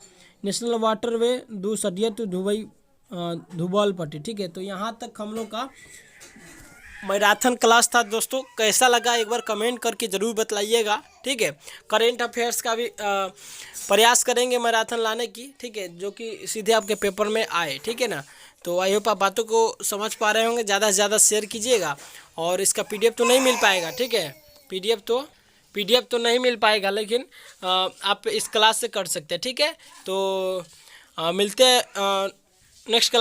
S1: नेशनल वाटरवे दूसरिया टू दुबई धुबलपट्टी। ठीक है, तो यहाँ तक हम लोग का मैराथन क्लास था दोस्तों। कैसा लगा एक बार कमेंट करके ज़रूर बतलाइएगा। ठीक है, करेंट अफेयर्स का भी प्रयास करेंगे मैराथन लाने की। ठीक है, जो कि सीधे आपके पेपर में आए। ठीक है ना, तो आई होप आप बातों को समझ पा रहे होंगे। ज़्यादा से ज़्यादा शेयर कीजिएगा। और इसका PDF तो नहीं मिल पाएगा। ठीक है, PDF तो नहीं मिल पाएगा, लेकिन आप इस क्लास से कर सकते हैं। ठीक है, तो मिलते हैं नेक्स्ट क्लास।